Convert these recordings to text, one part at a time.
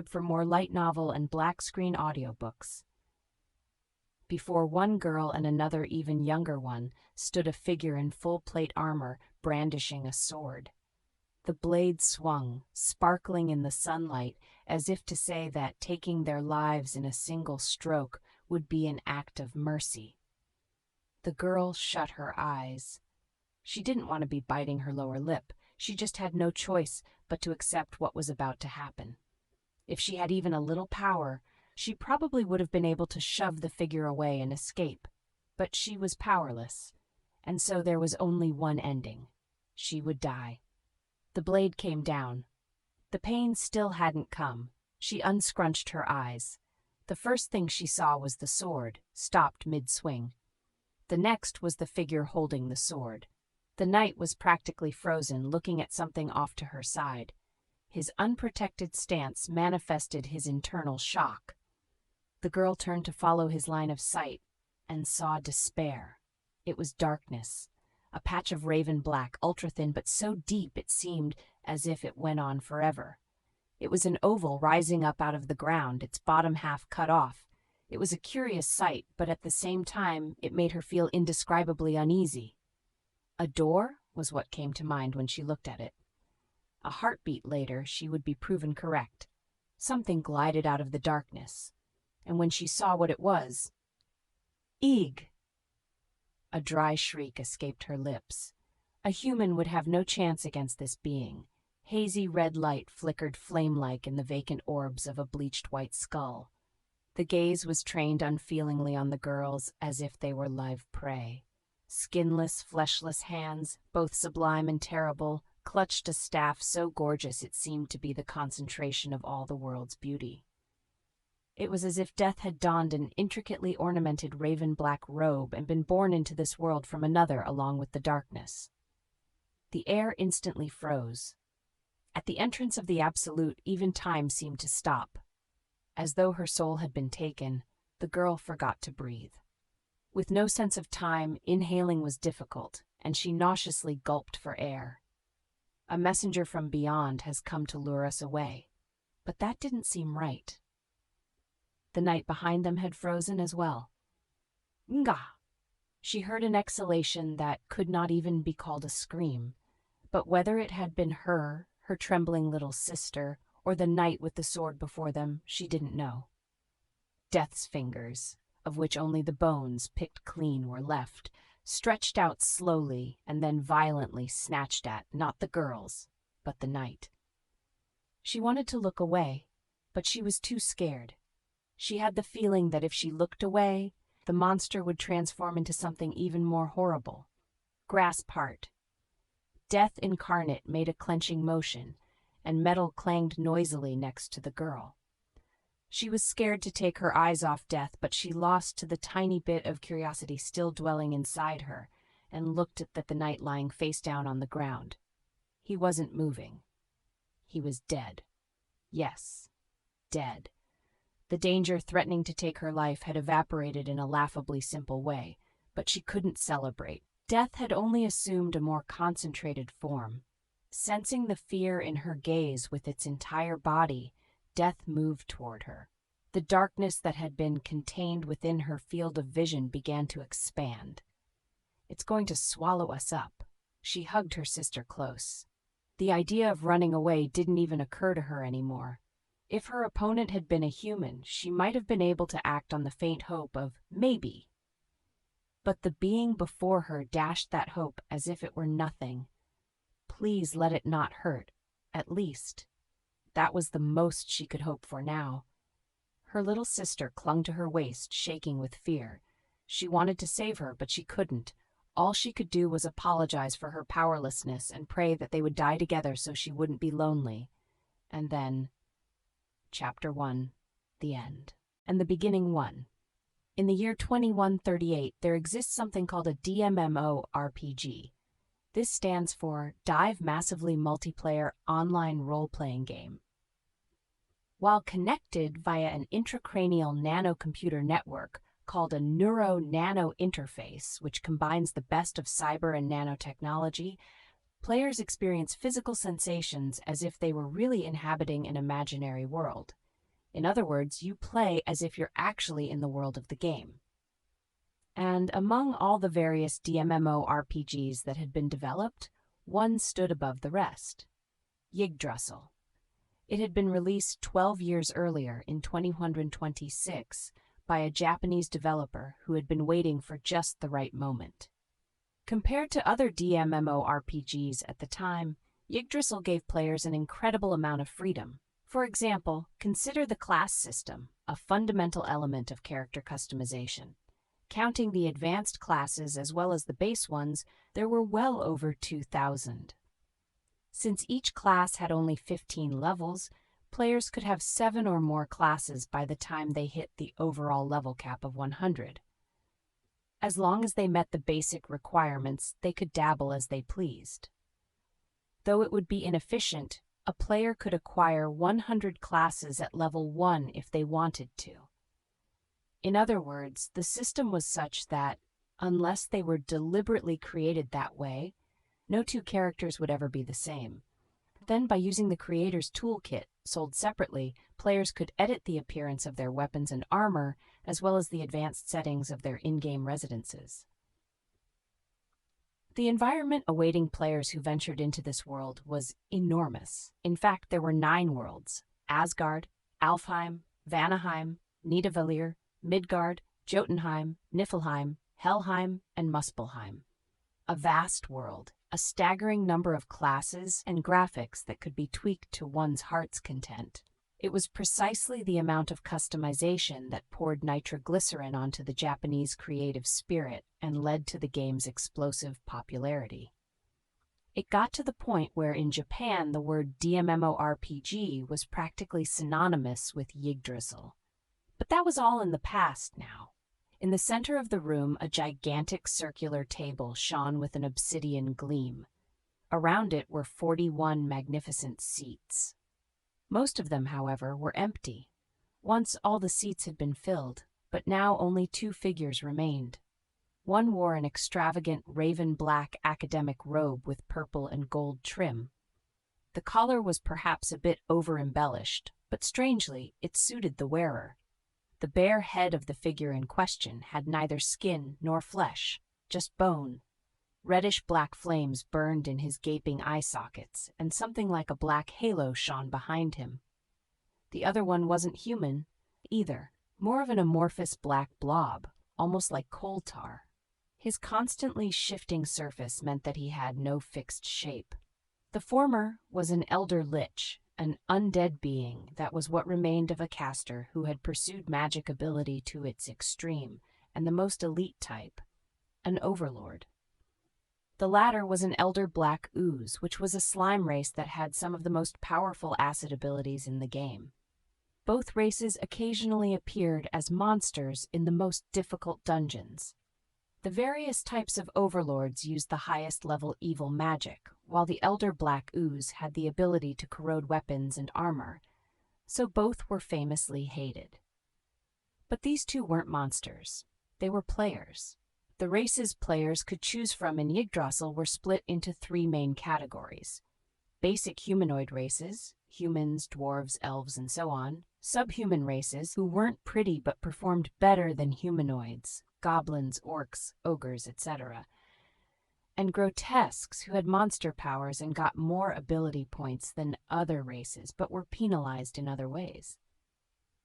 for more light novel and black screen audiobooks. Before one girl and another even younger one stood a figure in full plate armor brandishing a sword. The blade swung, sparkling in the sunlight, as if to say that taking their lives in a single stroke would be an act of mercy. The girl shut her eyes. She didn't want to be biting her lower lip. She just had no choice but to accept what was about to happen. If she had even a little power, she probably would have been able to shove the figure away and escape. But she was powerless, and so there was only one ending. She would die. The blade came down. The pain still hadn't come. She unscrunched her eyes. The first thing she saw was the sword, stopped mid-swing. The next was the figure holding the sword. The knight was practically frozen, looking at something off to her side. His unprotected stance manifested his internal shock. The girl turned to follow his line of sight and saw despair. It was darkness, a patch of raven black, ultra-thin but so deep it seemed as if it went on forever. It was an oval rising up out of the ground, its bottom half cut off. It was a curious sight, but at the same time it made her feel indescribably uneasy. A door was what came to mind when she looked at it. A heartbeat later, she would be proven correct. Something glided out of the darkness, and when she saw what it was, Ygg! A dry shriek escaped her lips. A human would have no chance against this being. Hazy red light flickered flame-like in the vacant orbs of a bleached white skull. The gaze was trained unfeelingly on the girls as if they were live prey. Skinless, fleshless hands, both sublime and terrible, clutched a staff so gorgeous it seemed to be the concentration of all the world's beauty. It was as if death had donned an intricately ornamented raven-black robe and been born into this world from another along with the darkness. The air instantly froze. At the entrance of the Absolute, even time seemed to stop. As though her soul had been taken, the girl forgot to breathe. With no sense of time, inhaling was difficult, and she nauseously gulped for air. A messenger from beyond has come to lure us away, but that didn't seem right. The night behind them had frozen as well. Nga! She heard an exhalation that could not even be called a scream, but whether it had been her trembling little sister, or the knight with the sword before them, she didn't know. Death's fingers, of which only the bones, picked clean, were left, stretched out slowly and then violently snatched at, not the girls, but the knight. She wanted to look away, but she was too scared. She had the feeling that if she looked away, the monster would transform into something even more horrible. Grasp heart. Death incarnate made a clenching motion, and metal clanged noisily next to the girl. She was scared to take her eyes off Death, but she lost to the tiny bit of curiosity still dwelling inside her, and looked at the knight lying face down on the ground. He wasn't moving. He was dead. Yes, dead. The danger threatening to take her life had evaporated in a laughably simple way, but she couldn't celebrate. Death had only assumed a more concentrated form. Sensing the fear in her gaze with its entire body, Death moved toward her. The darkness that had been contained within her field of vision began to expand. It's going to swallow us up. She hugged her sister close. The idea of running away didn't even occur to her anymore. If her opponent had been a human, she might have been able to act on the faint hope of maybe. But the being before her dashed that hope as if it were nothing. Please let it not hurt, at least. That was the most she could hope for now. Her little sister clung to her waist, shaking with fear. She wanted to save her, but she couldn't. All she could do was apologize for her powerlessness and pray that they would die together so she wouldn't be lonely. And then, Chapter 1, the end. And the beginning 1. In the year 2138, there exists something called a DMMO-RPG. This stands for Dive Massively Multiplayer Online Role-Playing Game. While connected via an intracranial nanocomputer network called a neuro-nano interface, which combines the best of cyber and nanotechnology, players experience physical sensations as if they were really inhabiting an imaginary world. In other words, you play as if you're actually in the world of the game. And among all the various DMMORPGs that had been developed, one stood above the rest: Yggdrasil. It had been released 12 years earlier in 2126 by a Japanese developer who had been waiting for just the right moment. Compared to other DMMORPGs at the time, Yggdrasil gave players an incredible amount of freedom. For example, consider the class system, a fundamental element of character customization. Counting the advanced classes as well as the base ones, there were well over 2,000. Since each class had only 15 levels, players could have 7 or more classes by the time they hit the overall level cap of 100. As long as they met the basic requirements, they could dabble as they pleased. Though it would be inefficient, a player could acquire 100 classes at level 1 if they wanted to. In other words, the system was such that, unless they were deliberately created that way, no two characters would ever be the same. Then, by using the creator's toolkit, sold separately, players could edit the appearance of their weapons and armor, as well as the advanced settings of their in-game residences. The environment awaiting players who ventured into this world was enormous. In fact, there were 9 worlds: Asgard, Alfheim, Vanaheim, Nidavellir, Midgard, Jotunheim, Niflheim, Helheim, and Muspelheim. A vast world, a staggering number of classes and graphics that could be tweaked to one's heart's content. It was precisely the amount of customization that poured nitroglycerin onto the Japanese creative spirit and led to the game's explosive popularity. It got to the point where in Japan the word DMMORPG was practically synonymous with Yggdrasil. But that was all in the past now. In the center of the room, a gigantic circular table shone with an obsidian gleam. Around it were 41 magnificent seats. Most of them, however, were empty. Once all the seats had been filled, but now only 2 figures remained. One wore an extravagant raven-black academic robe with purple and gold trim. The collar was perhaps a bit over-embellished, but strangely, it suited the wearer. The bare head of the figure in question had neither skin nor flesh, just bone. Reddish-black flames burned in his gaping eye sockets, and something like a black halo shone behind him. The other one wasn't human, either, more of an amorphous black blob, almost like coal tar. His constantly shifting surface meant that he had no fixed shape. The former was an elder lich, an undead being that was what remained of a caster who had pursued magic ability to its extreme, and the most elite type, an overlord. The latter was an elder black ooze, which was a slime race that had some of the most powerful acid abilities in the game. Both races occasionally appeared as monsters in the most difficult dungeons. The various types of overlords used the highest level evil magic, while the elder black ooze had the ability to corrode weapons and armor, so both were famously hated. But these two weren't monsters. They were players. The races players could choose from in Yggdrasil were split into 3 main categories: basic humanoid races, humans, dwarves, elves, and so on; subhuman races, who weren't pretty but performed better than humanoids, goblins, orcs, ogres, etc., and grotesques, who had monster powers and got more ability points than other races but were penalized in other ways.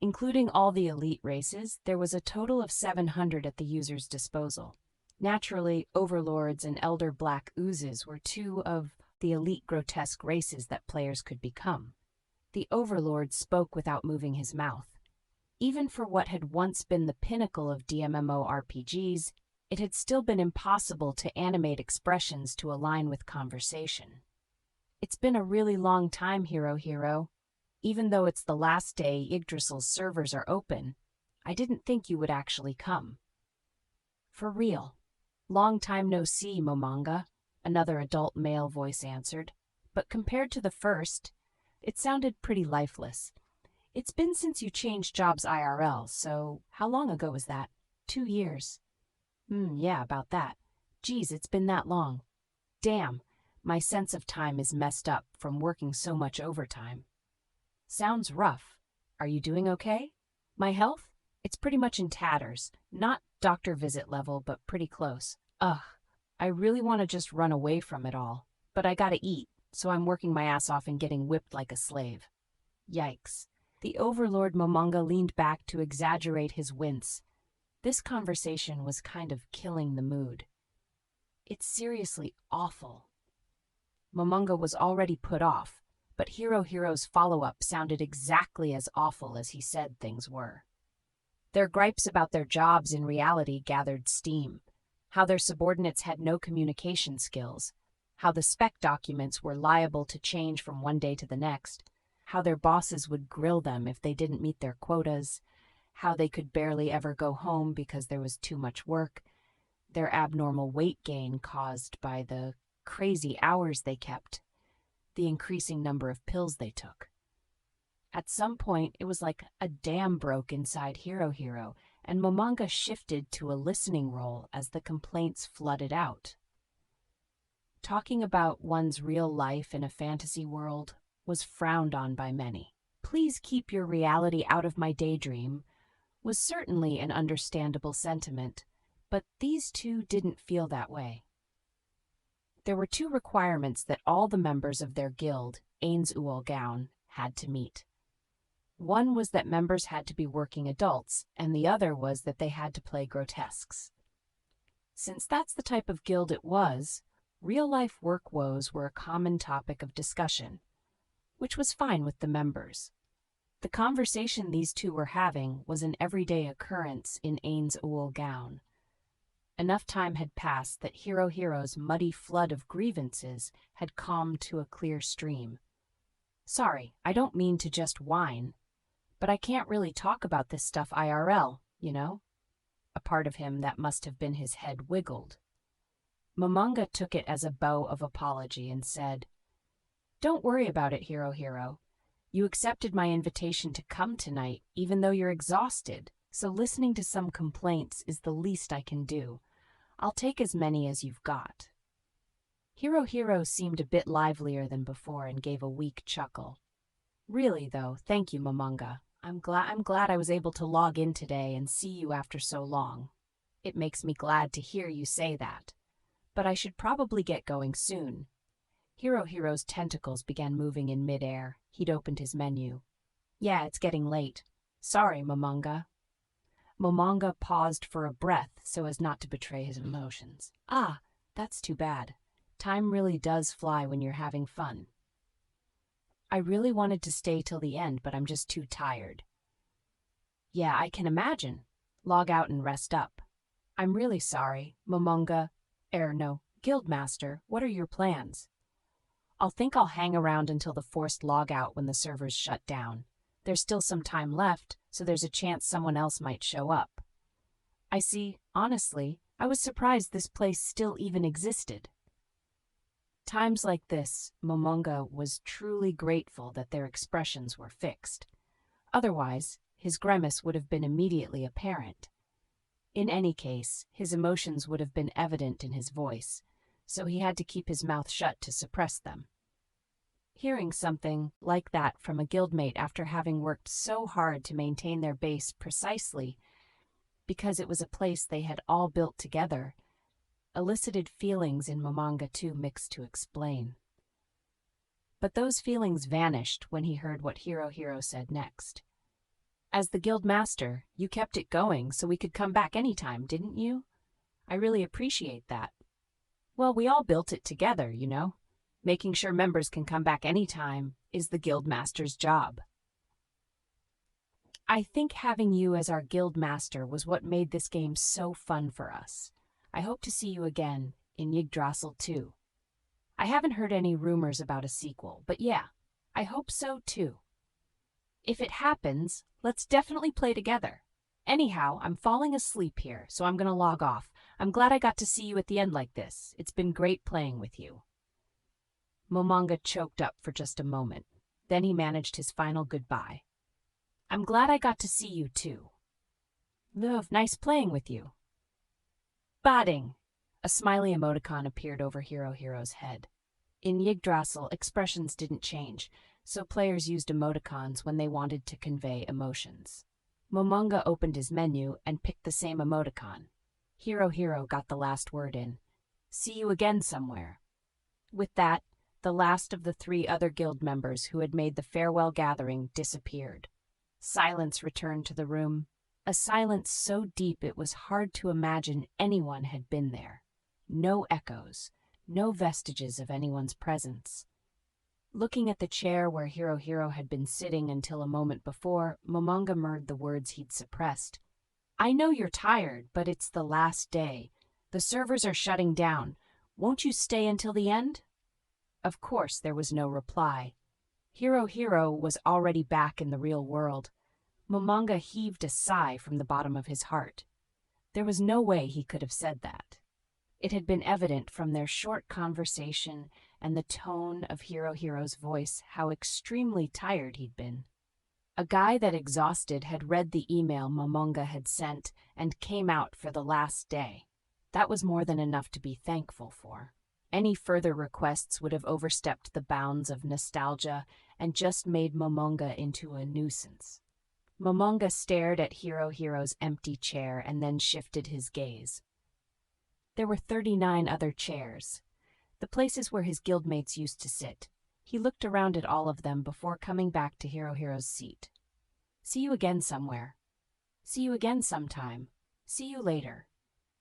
Including all the elite races, there was a total of 700 at the user's disposal. Naturally, overlords and elder black oozes were 2 of the elite grotesque races that players could become. The overlord spoke without moving his mouth. Even for what had once been the pinnacle of DMMORPGs, it had still been impossible to animate expressions to align with conversation. "It's been a really long time, Hero. Even though it's the last day Yggdrasil's servers are open, I didn't think you would actually come." "For real. Long time no see, Momanga," another adult male voice answered, but compared to the first, it sounded pretty lifeless. "It's been since you changed jobs IRL, so how long ago was that?" 2 years. Yeah, about that. Geez, it's been that long. Damn, my sense of time is messed up from working so much overtime." "Sounds rough. Are you doing okay? My health? It's pretty much in tatters. Not doctor visit level, but pretty close. Ugh, I really want to just run away from it all. But I gotta eat, so I'm working my ass off and getting whipped like a slave. Yikes. The Overlord Momonga leaned back to exaggerate his wince. This conversation was kind of killing the mood. It's seriously awful. Momonga was already put off, but Hirohiro's follow-up sounded exactly as awful as he said things were. Their gripes about their jobs in reality gathered steam. How their subordinates had no communication skills. How the spec documents were liable to change from one day to the next. How their bosses would grill them if they didn't meet their quotas. How they could barely ever go home because there was too much work. Their abnormal weight gain caused by the crazy hours they kept. The increasing number of pills they took. At some point, it was like a dam broke inside Hirohiro, and Momonga shifted to a listening role as the complaints flooded out. Talking about one's real life in a fantasy world was frowned on by many. Please keep your reality out of my daydream was certainly an understandable sentiment, but these two didn't feel that way. There were two requirements that all the members of their guild, Ainz Ooal Gown, had to meet. One was that members had to be working adults, and the other was that they had to play grotesques. Since that's the type of guild it was, real-life work woes were a common topic of discussion, which was fine with the members. The conversation these two were having was an everyday occurrence in Ainz Ooal Gown. Enough time had passed that Hirohiro's muddy flood of grievances had calmed to a clear stream. Sorry, I don't mean to just whine, but I can't really talk about this stuff IRL, you know? A part of him that must have been his head wiggled. Momonga took it as a bow of apology and said, "Don't worry about it, Hirohiro. You accepted my invitation to come tonight, even though you're exhausted, so listening to some complaints is the least I can do. I'll take as many as you've got." Hirohiro seemed a bit livelier than before and gave a weak chuckle. "Really, though, thank you, Momonga. I'm glad I was able to log in today and see you after so long. It makes me glad to hear you say that. But I should probably get going soon." Hirohiro's tentacles began moving in midair. He'd opened his menu. "Yeah, it's getting late. Sorry, Momonga." Momonga paused for a breath so as not to betray his emotions. "Ah, that's too bad. Time really does fly when you're having fun. I really wanted to stay till the end, but I'm just too tired." "Yeah, I can imagine. Log out and rest up." "I'm really sorry, Momonga. No, Guildmaster, what are your plans?" I'll hang around until the forced log out when the servers shut down. There's still some time left, so there's a chance someone else might show up." "I see. Honestly, I was surprised this place still even existed." Times like this, Momonga was truly grateful that their expressions were fixed. Otherwise, his grimace would have been immediately apparent. In any case, his emotions would have been evident in his voice, so he had to keep his mouth shut to suppress them. Hearing something like that from a guildmate after having worked so hard to maintain their base precisely because it was a place they had all built together, elicited feelings in Momonga too mixed to explain. But those feelings vanished when he heard what Hirohiro said next. "As the guild master, you kept it going so we could come back anytime, didn't you? I really appreciate that. Well, we all built it together, you know. Making sure members can come back anytime is the guild master's job. I think having you as our guild master was what made this game so fun for us. I hope to see you again in Yggdrasil too. I haven't heard any rumors about a sequel, but yeah, I hope so too. If it happens, let's definitely play together. Anyhow, I'm falling asleep here, so I'm gonna log off. I'm glad I got to see you at the end like this. It's been great playing with you." Momonga choked up for just a moment. Then he managed his final goodbye. "I'm glad I got to see you too. Love, nice playing with you." "Batting!" A smiley emoticon appeared over Hirohiro's head. In Yggdrasil, expressions didn't change. so players used emoticons when they wanted to convey emotions. Momonga opened his menu and picked the same emoticon. Hero Hero got the last word in. See you again somewhere. With that, the last of the 3 other guild members who had made the farewell gathering disappeared. Silence returned to the room, a silence so deep it was hard to imagine anyone had been there. No echoes, no vestiges of anyone's presence. Looking at the chair where Hero Hero had been sitting until a moment before, Momonga murmured the words he'd suppressed. I know you're tired, but it's the last day. The servers are shutting down. Won't you stay until the end? Of course, there was no reply. Hero Hero was already back in the real world. Momonga heaved a sigh from the bottom of his heart. There was no way he could have said that. It had been evident from their short conversation and the tone of Hero Hero's voice how extremely tired he'd been. A guy that exhausted had read the email Momonga had sent and came out for the last day. That was more than enough to be thankful for. Any further requests would have overstepped the bounds of nostalgia and just made Momonga into a nuisance. Momonga stared at Hero Hero's empty chair and then shifted his gaze. There were 39 other chairs, the places where his guildmates used to sit. He looked around at all of them before coming back to Hero Hero's seat. See you again somewhere. See you again sometime. See you later.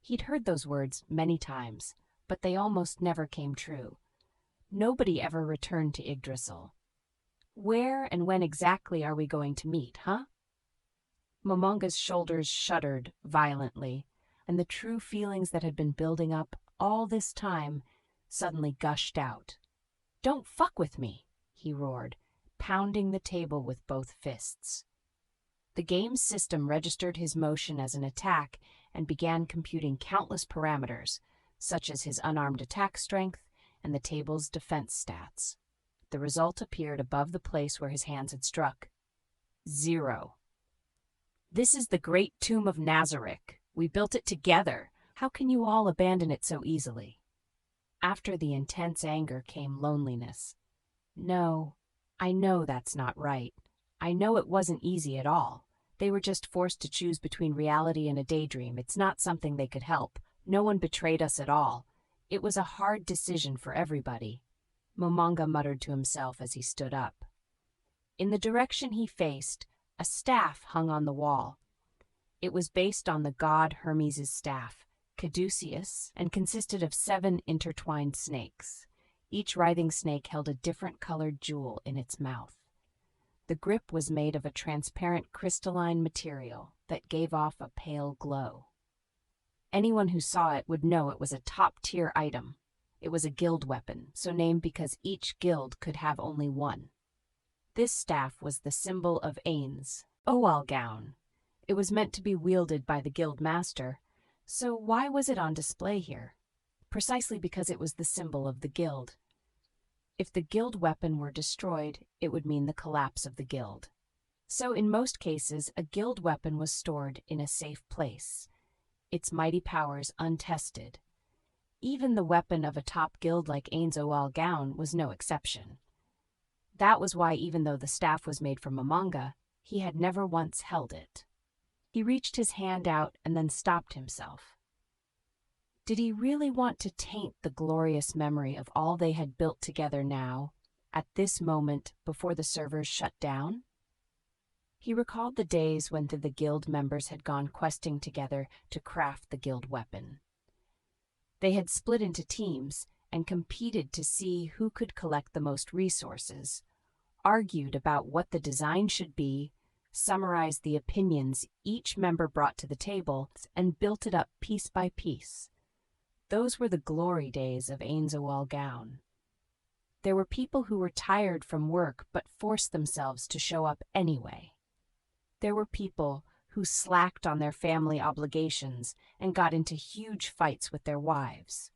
He'd heard those words many times, but they almost never came true. Nobody ever returned to Yggdrasil. Where and when exactly are we going to meet, huh? Momonga's shoulders shuddered violently, and the true feelings that had been building up all this time suddenly gushed out. Don't fuck with me, he roared, pounding the table with both fists. The game's system registered his motion as an attack and began computing countless parameters, such as his unarmed attack strength and the table's defense stats. The result appeared above the place where his hands had struck. 0. This is the great tomb of Nazarick. We built it together. How can you all abandon it so easily? After the intense anger came loneliness. No, I know that's not right. I know it wasn't easy at all. They were just forced to choose between reality and a daydream. It's not something they could help. No one betrayed us at all. It was a hard decision for everybody, Momonga muttered to himself as he stood up. In the direction he faced, a staff hung on the wall. It was based on the god Hermes' staff, caduceus, and consisted of 7 intertwined snakes. Each writhing snake held a different colored jewel in its mouth. The grip was made of a transparent crystalline material that gave off a pale glow. Anyone who saw it would know it was a top-tier item. It was a guild weapon, so named because each guild could have only one. This staff was the symbol of Ainz Ooal Gown. It was meant to be wielded by the guild master, so why was it on display here? Precisely because it was the symbol of the guild. If the guild weapon were destroyed, it would mean the collapse of the guild. So in most cases, a guild weapon was stored in a safe place, its mighty powers untested. Even the weapon of a top guild like Ainz Ooal Gown was no exception. That was why, even though the staff was made from Momonga, he had never once held it. He reached his hand out and then stopped himself. Did he really want to taint the glorious memory of all they had built together now, at this moment before the servers shut down? He recalled the days when the guild members had gone questing together to craft the guild weapon. They had split into teams and competed to see who could collect the most resources, argued about what the design should be, summarized the opinions each member brought to the table, and built it up piece by piece. Those were the glory days of Ainz Ooal Gown. There were people who were tired from work but forced themselves to show up anyway. There were people who slacked on their family obligations and got into huge fights with their wives.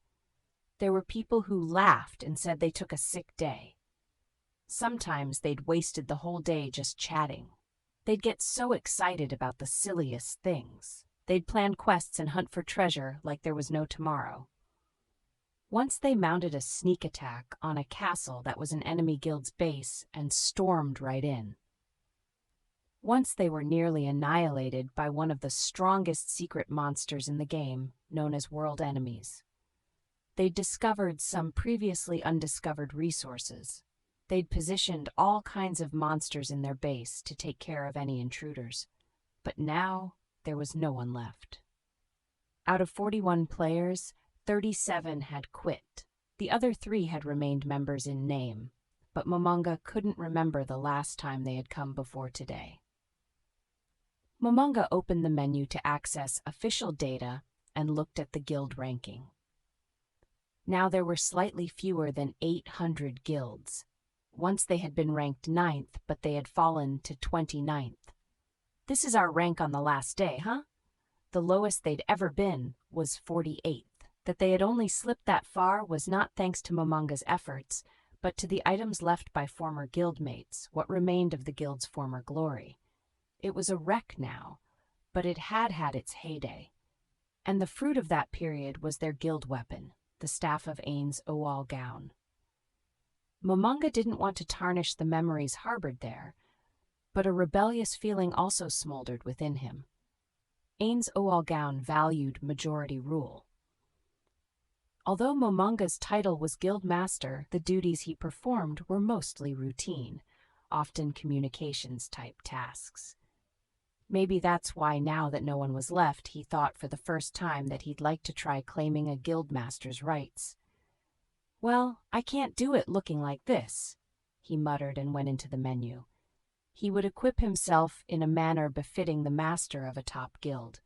There were people who laughed and said they took a sick day. Sometimes they'd wasted the whole day just chatting. They'd get so excited about the silliest things. They'd plan quests and hunt for treasure like there was no tomorrow. Once they mounted a sneak attack on a castle that was an enemy guild's base and stormed right in. Once they were nearly annihilated by one of the strongest secret monsters in the game, known as world enemies. They'd discovered some previously undiscovered resources. They'd positioned all kinds of monsters in their base to take care of any intruders. But now, there was no one left. Out of 41 players, 37 had quit. The other 3 had remained members in name, but Momonga couldn't remember the last time they had come before today. Momonga opened the menu to access official data and looked at the guild ranking. Now there were slightly fewer than 800 guilds. Once they had been ranked 9th, but they had fallen to 29th. This is our rank on the last day, huh? The lowest they'd ever been was 48th. That they had only slipped that far was not thanks to Momonga's efforts, but to the items left by former guildmates, what remained of the guild's former glory. It was a wreck now, but it had had its heyday. And the fruit of that period was their guild weapon, the staff of Ainz Ooal Gown. Momonga didn't want to tarnish the memories harbored there, but a rebellious feeling also smoldered within him. Ainz Ooal Gown valued majority rule. Although Momonga's title was guild master, the duties he performed were mostly routine, often communications-type tasks. Maybe that's why now that no one was left, he thought for the first time that he'd like to try claiming a guild master's rights. Well, I can't do it looking like this, he muttered and went into the menu. He would equip himself in a manner befitting the master of a top guild.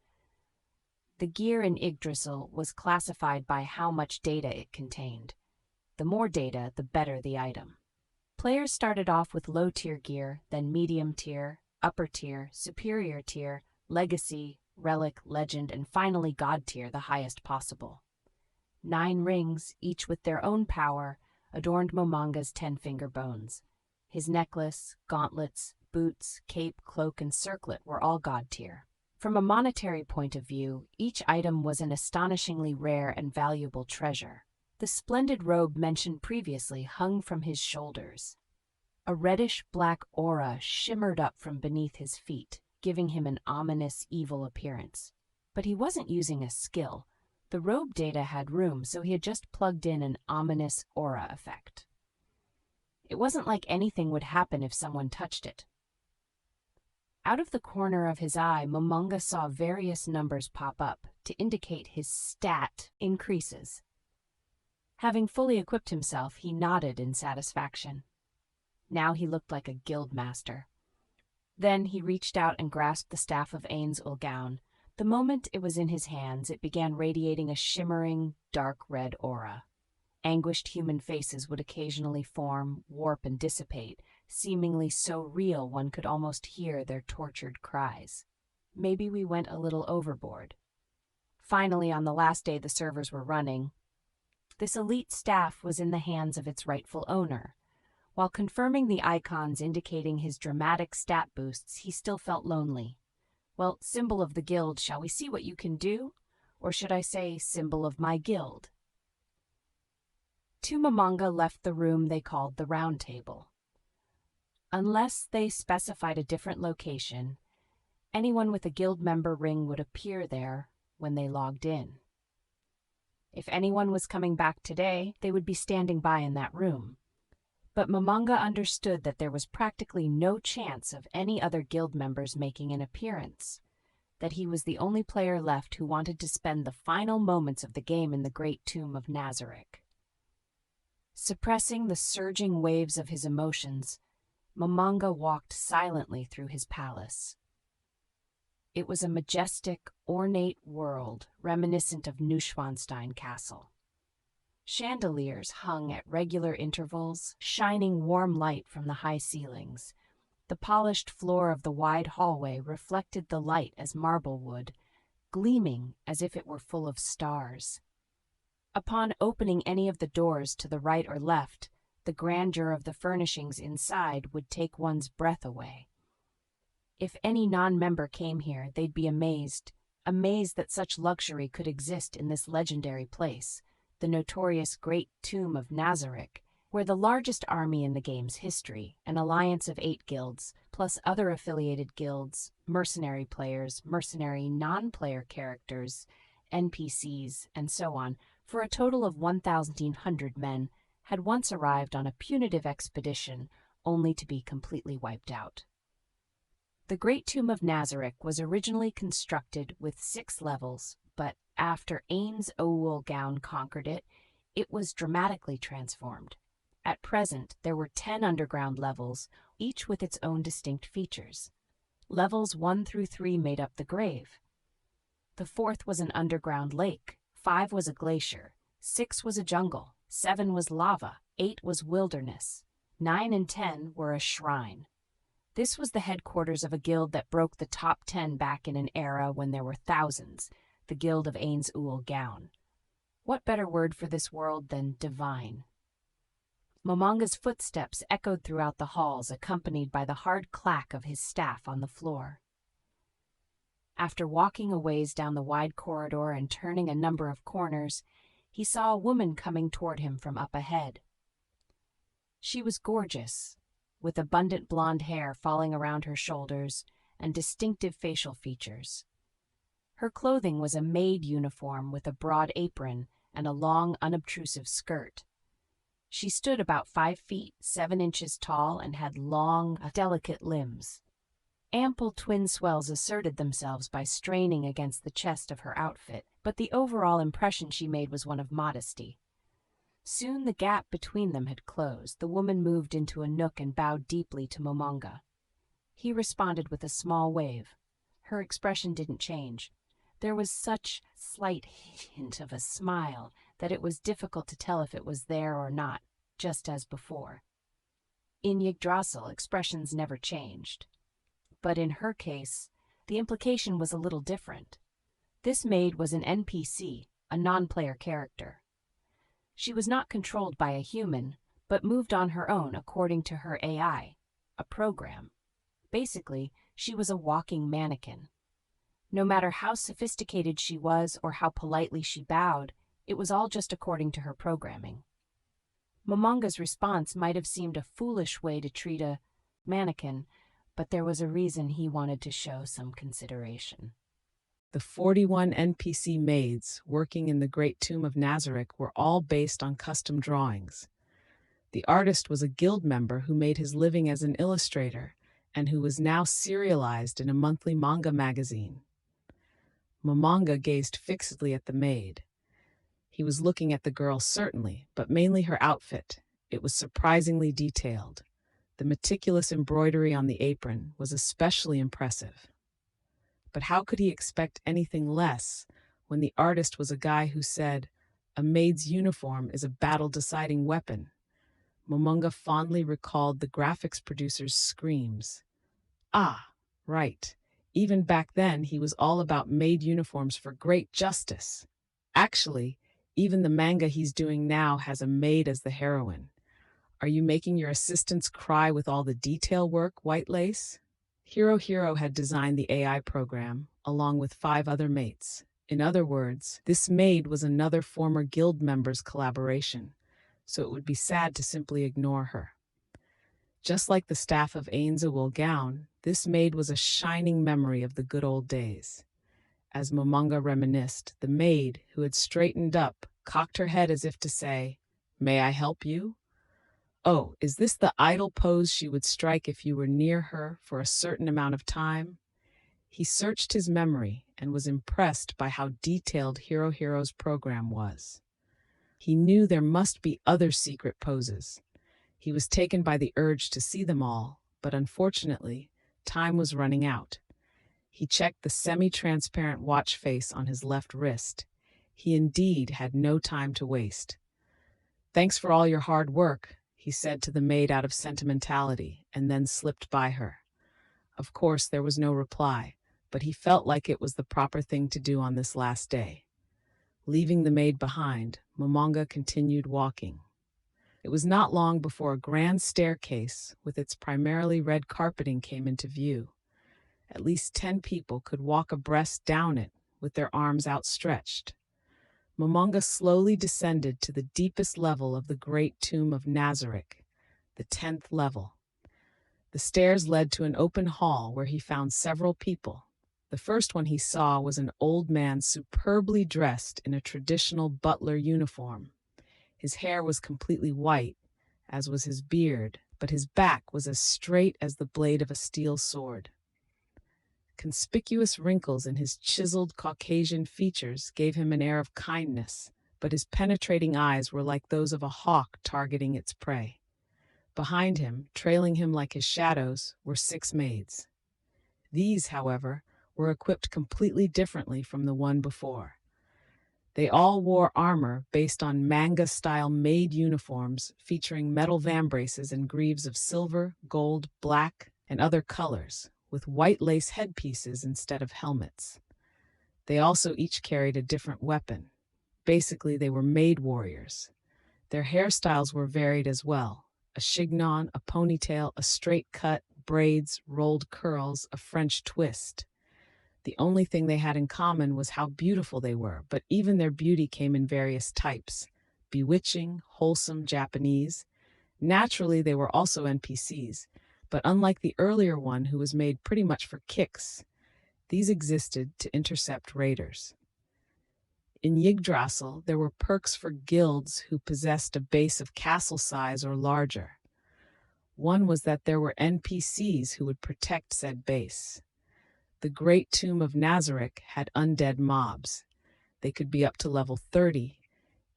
The gear in Yggdrasil was classified by how much data it contained. The more data, the better the item. Players started off with low-tier gear, then medium tier, upper tier, superior tier, legacy, relic, legend, and finally god tier, the highest possible. 9 rings, each with their own power, adorned Momonga's 10-finger bones. His necklace, gauntlets, boots, cape, cloak, and circlet were all god tier. From a monetary point of view, each item was an astonishingly rare and valuable treasure. The splendid robe mentioned previously hung from his shoulders. A reddish-black aura shimmered up from beneath his feet, giving him an ominous, evil appearance. But he wasn't using a skill. The robe data had room, so he had just plugged in an ominous aura effect. It wasn't like anything would happen if someone touched it. Out of the corner of his eye, Momonga saw various numbers pop up to indicate his stat increases. Having fully equipped himself, he nodded in satisfaction. Now he looked like a guild master. Then he reached out and grasped the staff of Ainz Ooal Gown. The moment it was in his hands, it began radiating a shimmering, dark red aura. Anguished human faces would occasionally form, warp, and dissipate, seemingly so real one could almost hear their tortured cries. Maybe we went a little overboard. Finally, on the last day the servers were running, this elite staff was in the hands of its rightful owner. While confirming the icons indicating his dramatic stat boosts, he still felt lonely. Well, symbol of the guild, shall we see what you can do? Or should I say, symbol of my guild? Two Momonga left the room they called the Round Table. Unless they specified a different location, anyone with a guild member ring would appear there when they logged in. If anyone was coming back today, they would be standing by in that room. But Momonga understood that there was practically no chance of any other guild members making an appearance, that he was the only player left who wanted to spend the final moments of the game in the Great Tomb of Nazarick. Suppressing the surging waves of his emotions, Momonga walked silently through his palace. It was a majestic, ornate world reminiscent of Neuschwanstein Castle. Chandeliers hung at regular intervals, shining warm light from the high ceilings. The polished floor of the wide hallway reflected the light as marble would, gleaming as if it were full of stars. Upon opening any of the doors to the right or left, the grandeur of the furnishings inside would take one's breath away. If any non-member came here, they'd be amazed that such luxury could exist in this legendary place, the notorious Great Tomb of Nazarick, where the largest army in the game's history, an alliance of 8 guilds, plus other affiliated guilds, mercenary players, mercenary non-player characters, NPCs, and so on, for a total of 1,100 men, had once arrived on a punitive expedition, only to be completely wiped out. The Great Tomb of Nazarick was originally constructed with 6 levels, but after Ainz Ooal Gown conquered it, it was dramatically transformed. At present, there were 10 underground levels, each with its own distinct features. Levels 1 through 3 made up the grave. The 4th was an underground lake, 5 was a glacier, 6 was a jungle, 7 was lava, 8 was wilderness, 9 and 10 were a shrine. This was the headquarters of a guild that broke the top 10 back in an era when there were thousands, the Guild of Ainz Ooal Gown. What better word for this world than divine? Momonga's footsteps echoed throughout the halls, accompanied by the hard clack of his staff on the floor. After walking a ways down the wide corridor and turning a number of corners, he saw a woman coming toward him from up ahead. She was gorgeous, with abundant blonde hair falling around her shoulders and distinctive facial features. Her clothing was a maid uniform with a broad apron and a long, unobtrusive skirt. She stood about 5 feet, 7 inches tall, and had long, delicate limbs. Ample twin swells asserted themselves by straining against the chest of her outfit, but the overall impression she made was one of modesty. Soon the gap between them had closed. The woman moved into a nook and bowed deeply to Momonga. He responded with a small wave. Her expression didn't change. There was such slight hint of a smile that it was difficult to tell if it was there or not, just as before. In Yggdrasil, expressions never changed. But in her case, the implication was a little different. This maid was an NPC, a non-player character. She was not controlled by a human, but moved on her own according to her AI, a program. Basically, she was a walking mannequin. No matter how sophisticated she was or how politely she bowed, it was all just according to her programming. Momonga's response might have seemed a foolish way to treat a mannequin, but there was a reason he wanted to show some consideration. The 41 NPC maids working in the Great Tomb of Nazarick were all based on custom drawings. The artist was a guild member who made his living as an illustrator and who was now serialized in a monthly manga magazine. Momonga gazed fixedly at the maid. He was looking at the girl certainly, but mainly her outfit. It was surprisingly detailed. The meticulous embroidery on the apron was especially impressive. But how could he expect anything less when the artist was a guy who said, "A maid's uniform is a battle-deciding weapon"? Momonga fondly recalled the graphics producer's screams. Ah, right. Even back then, he was all about maid uniforms for great justice. Actually, even the manga he's doing now has a maid as the heroine. Are you making your assistants cry with all the detail work, White Lace? Hiro had designed the AI program, along with 5 other mates. In other words, this maid was another former guild member's collaboration, so it would be sad to simply ignore her. Just like the staff of Ainz Ooal Gown, this maid was a shining memory of the good old days. As Momonga reminisced, the maid, who had straightened up, cocked her head as if to say, "May I help you?" Oh, is this the idle pose she would strike if you were near her for a certain amount of time? He searched his memory and was impressed by how detailed Hiro's program was. He knew there must be other secret poses. He was taken by the urge to see them all, but unfortunately, time was running out. He checked the semi-transparent watch face on his left wrist. He indeed had no time to waste. "Thanks for all your hard work," he said to the maid out of sentimentality, and then slipped by her. Of course, there was no reply, but he felt like it was the proper thing to do on this last day. Leaving the maid behind, Momonga continued walking. It was not long before a grand staircase with its primarily red carpeting came into view. At least 10 people could walk abreast down it with their arms outstretched. Momonga slowly descended to the deepest level of the great tomb of Nazarick, the 10th level. The stairs led to an open hall where he found several people. The first one he saw was an old man superbly dressed in a traditional butler uniform. His hair was completely white, as was his beard, but his back was as straight as the blade of a steel sword. Conspicuous wrinkles in his chiseled Caucasian features gave him an air of kindness, but his penetrating eyes were like those of a hawk targeting its prey. Behind him, trailing him like his shadows, were 6 maids. These, however, were equipped completely differently from the one before. They all wore armor based on manga-style maid uniforms featuring metal vambraces and greaves of silver, gold, black, and other colors, with white lace headpieces instead of helmets. They also each carried a different weapon. Basically, they were maid warriors. Their hairstyles were varied as well. A chignon, a ponytail, a straight cut, braids, rolled curls, a French twist. The only thing they had in common was how beautiful they were, but even their beauty came in various types: bewitching, wholesome, Japanese. Naturally, they were also NPCs, but unlike the earlier one who was made pretty much for kicks, these existed to intercept raiders. In Yggdrasil, there were perks for guilds who possessed a base of castle size or larger. One was that there were NPCs who would protect said base. The Great Tomb of Nazarick had undead mobs. They could be up to level 30,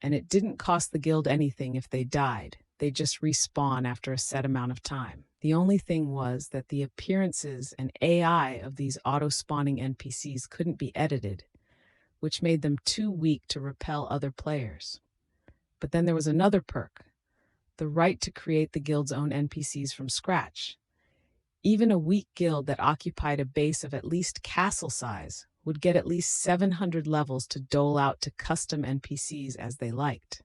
and it didn't cost the guild anything if they died. They just respawn after a set amount of time. The only thing was that the appearances and AI of these auto-spawning NPCs couldn't be edited, which made them too weak to repel other players. But then there was another perk: the right to create the guild's own NPCs from scratch. Even a weak guild that occupied a base of at least castle size would get at least 700 levels to dole out to custom NPCs as they liked.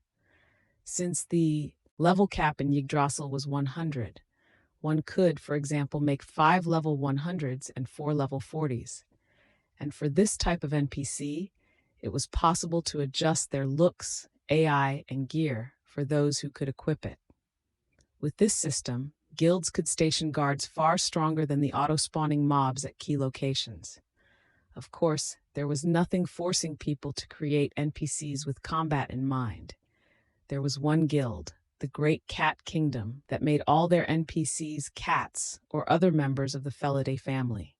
Since the level cap in Yggdrasil was 100, one could, for example, make 5 level 100s and 4 level 40s. And for this type of NPC, it was possible to adjust their looks, AI, and gear for those who could equip it. With this system, guilds could station guards far stronger than the auto-spawning mobs at key locations. Of course, there was nothing forcing people to create NPCs with combat in mind. There was one guild, the Great Cat Kingdom, that made all their NPCs cats or other members of the Felidae family.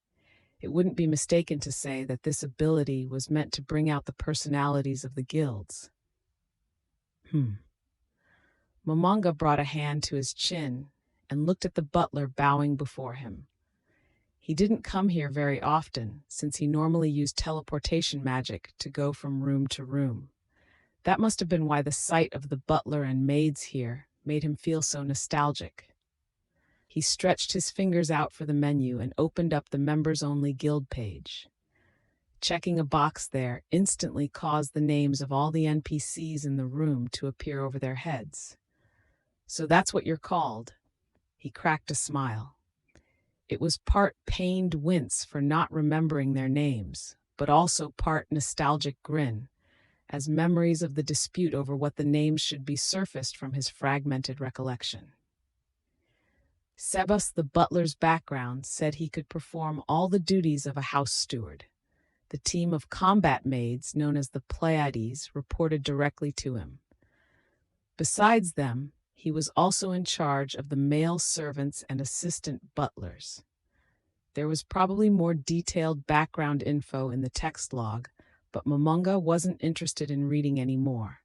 It wouldn't be mistaken to say that this ability was meant to bring out the personalities of the guilds. Momonga brought a hand to his chin and looked at the butler bowing before him. He didn't come here very often, since he normally used teleportation magic to go from room to room. That must have been why the sight of the butler and maids here made him feel so nostalgic. He stretched his fingers out for the menu and opened up the members-only guild page. Checking a box there instantly caused the names of all the NPCs in the room to appear over their heads. "So that's what you're called." He cracked a smile. It was part pained wince for not remembering their names, but also part nostalgic grin, as memories of the dispute over what the names should be surfaced from his fragmented recollection. Sebas, the butler's background, said he could perform all the duties of a house steward. The team of combat maids, known as the Pleiades, reported directly to him. Besides them, he was also in charge of the male servants and assistant butlers. There was probably more detailed background info in the text log, but Momonga wasn't interested in reading any more.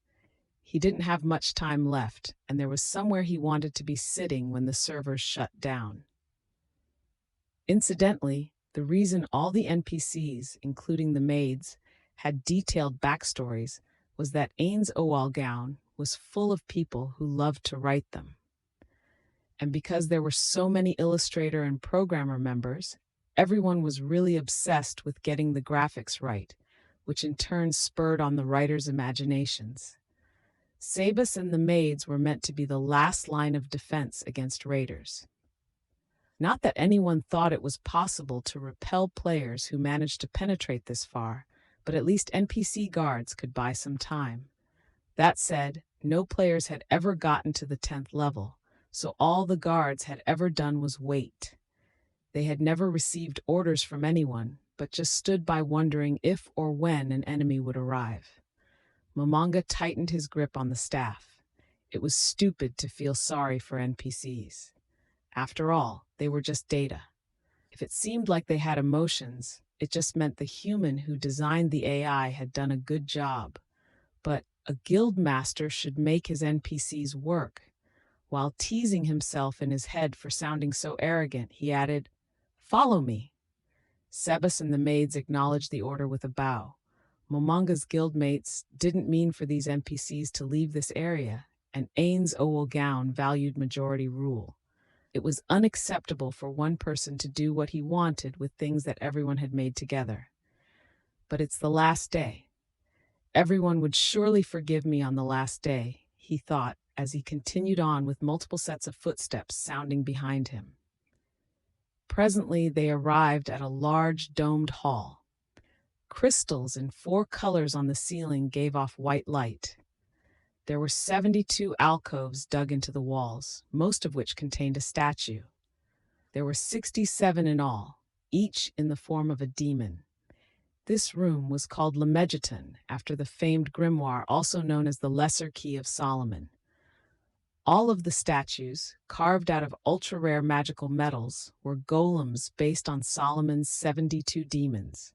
He didn't have much time left, and there was somewhere he wanted to be sitting when the servers shut down. Incidentally, the reason all the NPCs, including the maids, had detailed backstories was that Ainz Ooal Gown was full of people who loved to write them. And because there were so many illustrator and programmer members, everyone was really obsessed with getting the graphics right, which in turn spurred on the writers' imaginations. Sebas and the maids were meant to be the last line of defense against raiders. Not that anyone thought it was possible to repel players who managed to penetrate this far, but at least NPC guards could buy some time. That said, no players had ever gotten to the 10th level, so all the guards had ever done was wait. They had never received orders from anyone, but just stood by wondering if or when an enemy would arrive. Momonga tightened his grip on the staff. It was stupid to feel sorry for NPCs. After all, they were just data. If it seemed like they had emotions, it just meant the human who designed the AI had done a good job. But a guild master should make his NPCs work. While teasing himself in his head for sounding so arrogant, he added, "Follow me." Sebas and the maids acknowledged the order with a bow. Momonga's guildmates didn't mean for these NPCs to leave this area, and Ainz Ooal Gown valued majority rule. It was unacceptable for one person to do what he wanted with things that everyone had made together. But it's the last day. Everyone would surely forgive me on the last day, he thought, as he continued on with multiple sets of footsteps sounding behind him. Presently, they arrived at a large domed hall. Crystals in 4 colors on the ceiling gave off white light. There were 72 alcoves dug into the walls, most of which contained a statue. There were 67 in all, each in the form of a demon. This room was called Lemegeton, after the famed grimoire also known as the Lesser Key of Solomon. All of the statues, carved out of ultra-rare magical metals, were golems based on Solomon's 72 demons.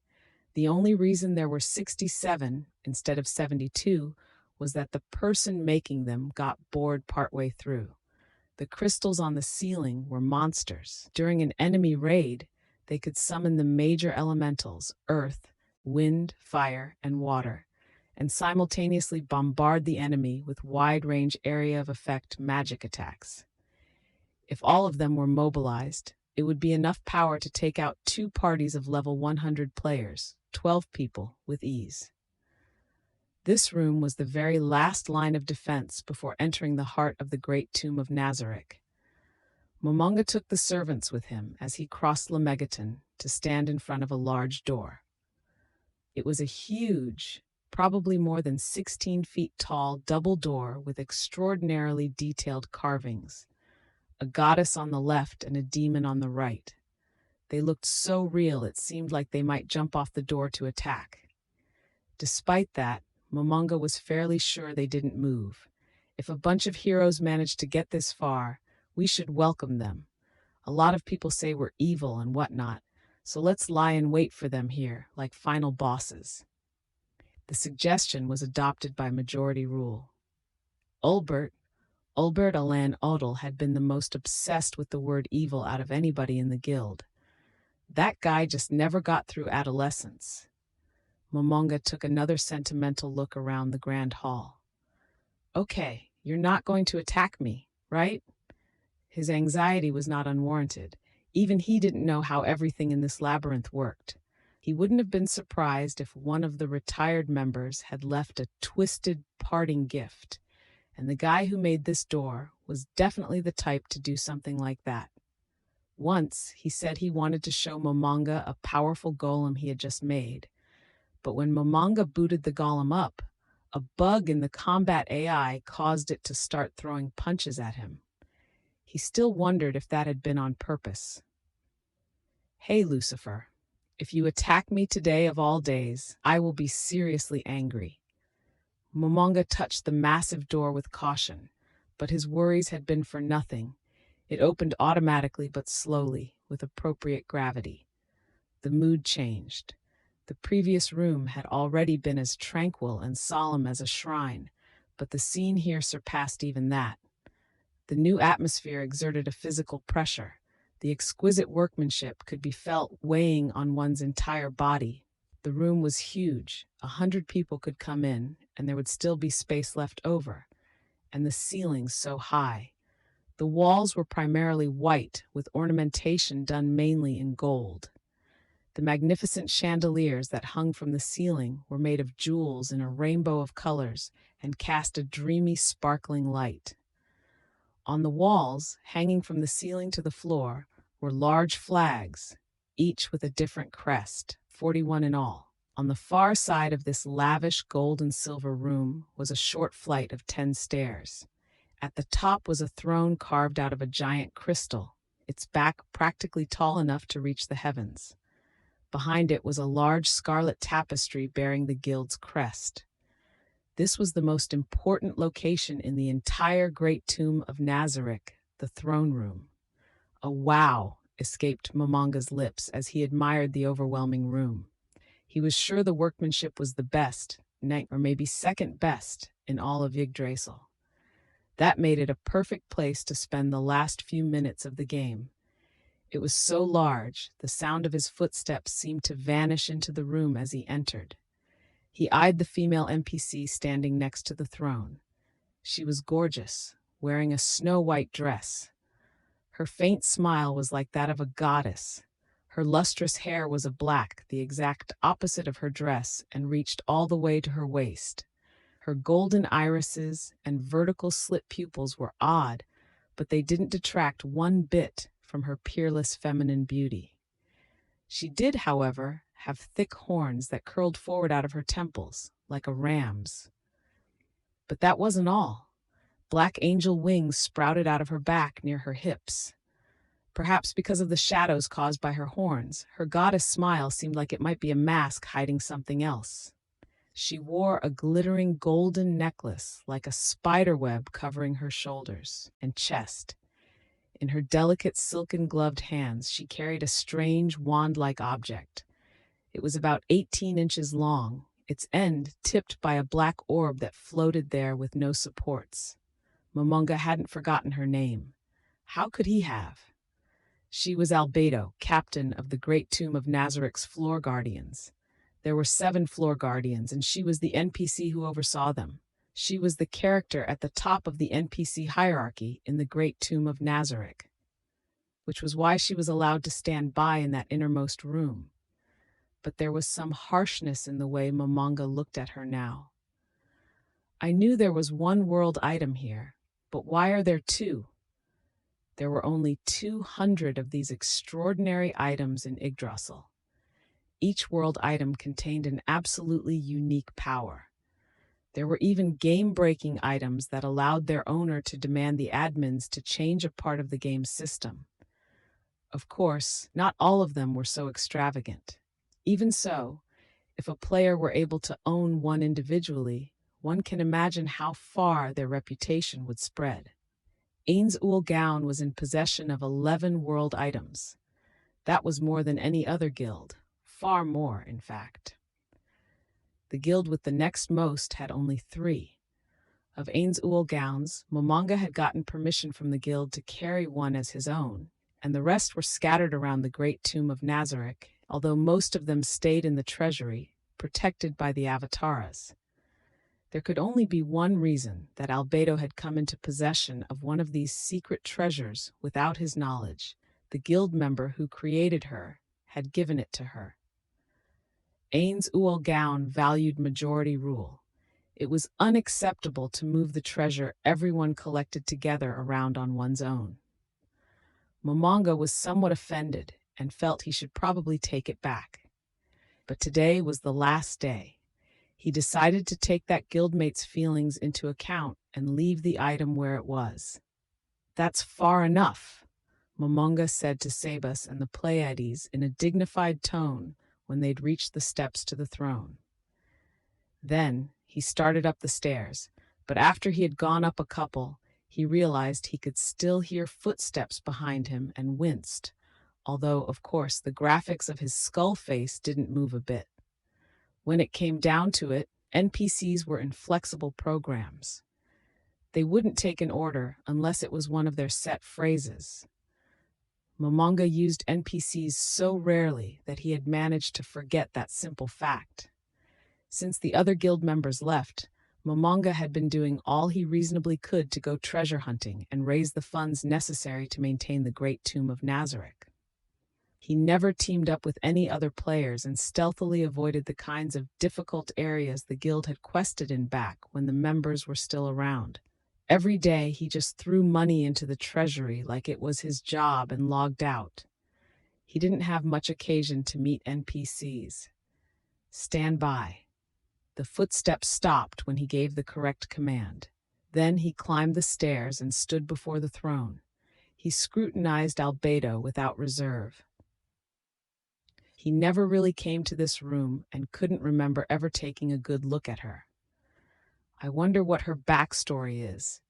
The only reason there were 67 instead of 72 was that the person making them got bored partway through. The crystals on the ceiling were monsters. During an enemy raid, they could summon the major elementals, earth, wind, fire, and water, and simultaneously bombard the enemy with wide-range area of effect magic attacks. If all of them were mobilized, it would be enough power to take out 2 parties of level 100 players, 12 people, with ease. This room was the very last line of defense before entering the heart of the great tomb of Nazarick. Momonga took the servants with him as he crossed Lemegeton to stand in front of a large door. It was a huge, probably more than 16 feet tall double door with extraordinarily detailed carvings, a goddess on the left and a demon on the right. They looked so real it seemed like they might jump off the door to attack. Despite that, Momonga was fairly sure they didn't move. If a bunch of heroes managed to get this far, we should welcome them. A lot of people say we're evil and whatnot, so let's lie in wait for them here, like final bosses. The suggestion was adopted by majority rule. Ulbert Alan Odell had been the most obsessed with the word evil out of anybody in the guild. That guy just never got through adolescence. Momonga took another sentimental look around the grand hall. "Okay, you're not going to attack me, right?" His anxiety was not unwarranted. Even he didn't know how everything in this labyrinth worked. He wouldn't have been surprised if one of the retired members had left a twisted parting gift, and the guy who made this door was definitely the type to do something like that. Once, he said he wanted to show Momonga a powerful golem he had just made, but when Momonga booted the golem up, a bug in the combat AI caused it to start throwing punches at him. He still wondered if that had been on purpose. "Hey, Lucifer, if you attack me today of all days, I will be seriously angry." Momonga touched the massive door with caution, but his worries had been for nothing. It opened automatically but slowly, with appropriate gravity. The mood changed. The previous room had already been as tranquil and solemn as a shrine, but the scene here surpassed even that. The new atmosphere exerted a physical pressure. The exquisite workmanship could be felt weighing on one's entire body. The room was huge. 100 people could come in, and there would still be space left over. And the ceilings so high. The walls were primarily white, with ornamentation done mainly in gold. The magnificent chandeliers that hung from the ceiling were made of jewels in a rainbow of colors and cast a dreamy, sparkling light. On the walls, hanging from the ceiling to the floor, were large flags, each with a different crest, 41 in all. On the far side of this lavish gold and silver room was a short flight of 10 stairs. At the top was a throne carved out of a giant crystal, its back practically tall enough to reach the heavens. Behind it was a large scarlet tapestry bearing the guild's crest. This was the most important location in the entire Great Tomb of Nazarick, the throne room. A wow escaped Momonga's lips as he admired the overwhelming room. He was sure the workmanship was the best, or maybe second best, in all of Yggdrasil. That made it a perfect place to spend the last few minutes of the game. It was so large, the sound of his footsteps seemed to vanish into the room as he entered. He eyed the female NPC standing next to the throne. She was gorgeous, wearing a snow-white dress. Her faint smile was like that of a goddess. Her lustrous hair was a black, the exact opposite of her dress, and reached all the way to her waist. Her golden irises and vertical slit pupils were odd, but they didn't detract one bit from her peerless feminine beauty. She did, however, have thick horns that curled forward out of her temples, like a ram's. But that wasn't all. Black angel wings sprouted out of her back near her hips. Perhaps because of the shadows caused by her horns, her goddess smile seemed like it might be a mask hiding something else. She wore a glittering golden necklace like a spiderweb covering her shoulders and chest. In her delicate silken gloved hands, she carried a strange wand-like object. It was about 18 inches long, its end tipped by a black orb that floated there with no supports. Momonga hadn't forgotten her name. How could he have? She was Albedo, captain of the Great Tomb of Nazarick's floor guardians. There were 7 floor guardians, and she was the NPC who oversaw them. She was the character at the top of the NPC hierarchy in the Great Tomb of Nazarick, which was why she was allowed to stand by in that innermost room. But there was some harshness in the way Momonga looked at her now. I knew there was one world item here, but why are there 2? There were only 200 of these extraordinary items in Yggdrasil. Each world item contained an absolutely unique power. There were even game-breaking items that allowed their owner to demand the admins to change a part of the game's system. Of course, not all of them were so extravagant. Even so, if a player were able to own one individually, one can imagine how far their reputation would spread. Ainz Ooal Gown was in possession of 11 world items. That was more than any other guild. Far more, in fact. The guild with the next most had only 3. Of Ainz Ooal Gowns, Momonga had gotten permission from the guild to carry one as his own, and the rest were scattered around the Great Tomb of Nazarick, although most of them stayed in the treasury, protected by the Avataras. There could only be one reason that Albedo had come into possession of one of these secret treasures without his knowledge. The guild member who created her had given it to her. Ainz Ooal Gown valued majority rule. It was unacceptable to move the treasure everyone collected together around on one's own. Momonga was somewhat offended and felt he should probably take it back. But today was the last day. He decided to take that guildmate's feelings into account and leave the item where it was. "That's far enough," Momonga said to Sabus and the Pleiades in a dignified tone when they'd reached the steps to the throne. Then he started up the stairs, but after he had gone up a couple, he realized he could still hear footsteps behind him and winced, although, of course, the graphics of his skull face didn't move a bit. When it came down to it, NPCs were inflexible programs. They wouldn't take an order unless it was one of their set phrases. Momonga used NPCs so rarely that he had managed to forget that simple fact. Since the other guild members left, Momonga had been doing all he reasonably could to go treasure hunting and raise the funds necessary to maintain the Great Tomb of Nazarick. He never teamed up with any other players and stealthily avoided the kinds of difficult areas the guild had quested in back when the members were still around. Every day he just threw money into the treasury like it was his job and logged out. He didn't have much occasion to meet NPCs. Stand by. The footsteps stopped when he gave the correct command. Then he climbed the stairs and stood before the throne. He scrutinized Albedo without reserve. He never really came to this room and couldn't remember ever taking a good look at her. I wonder what her backstory is.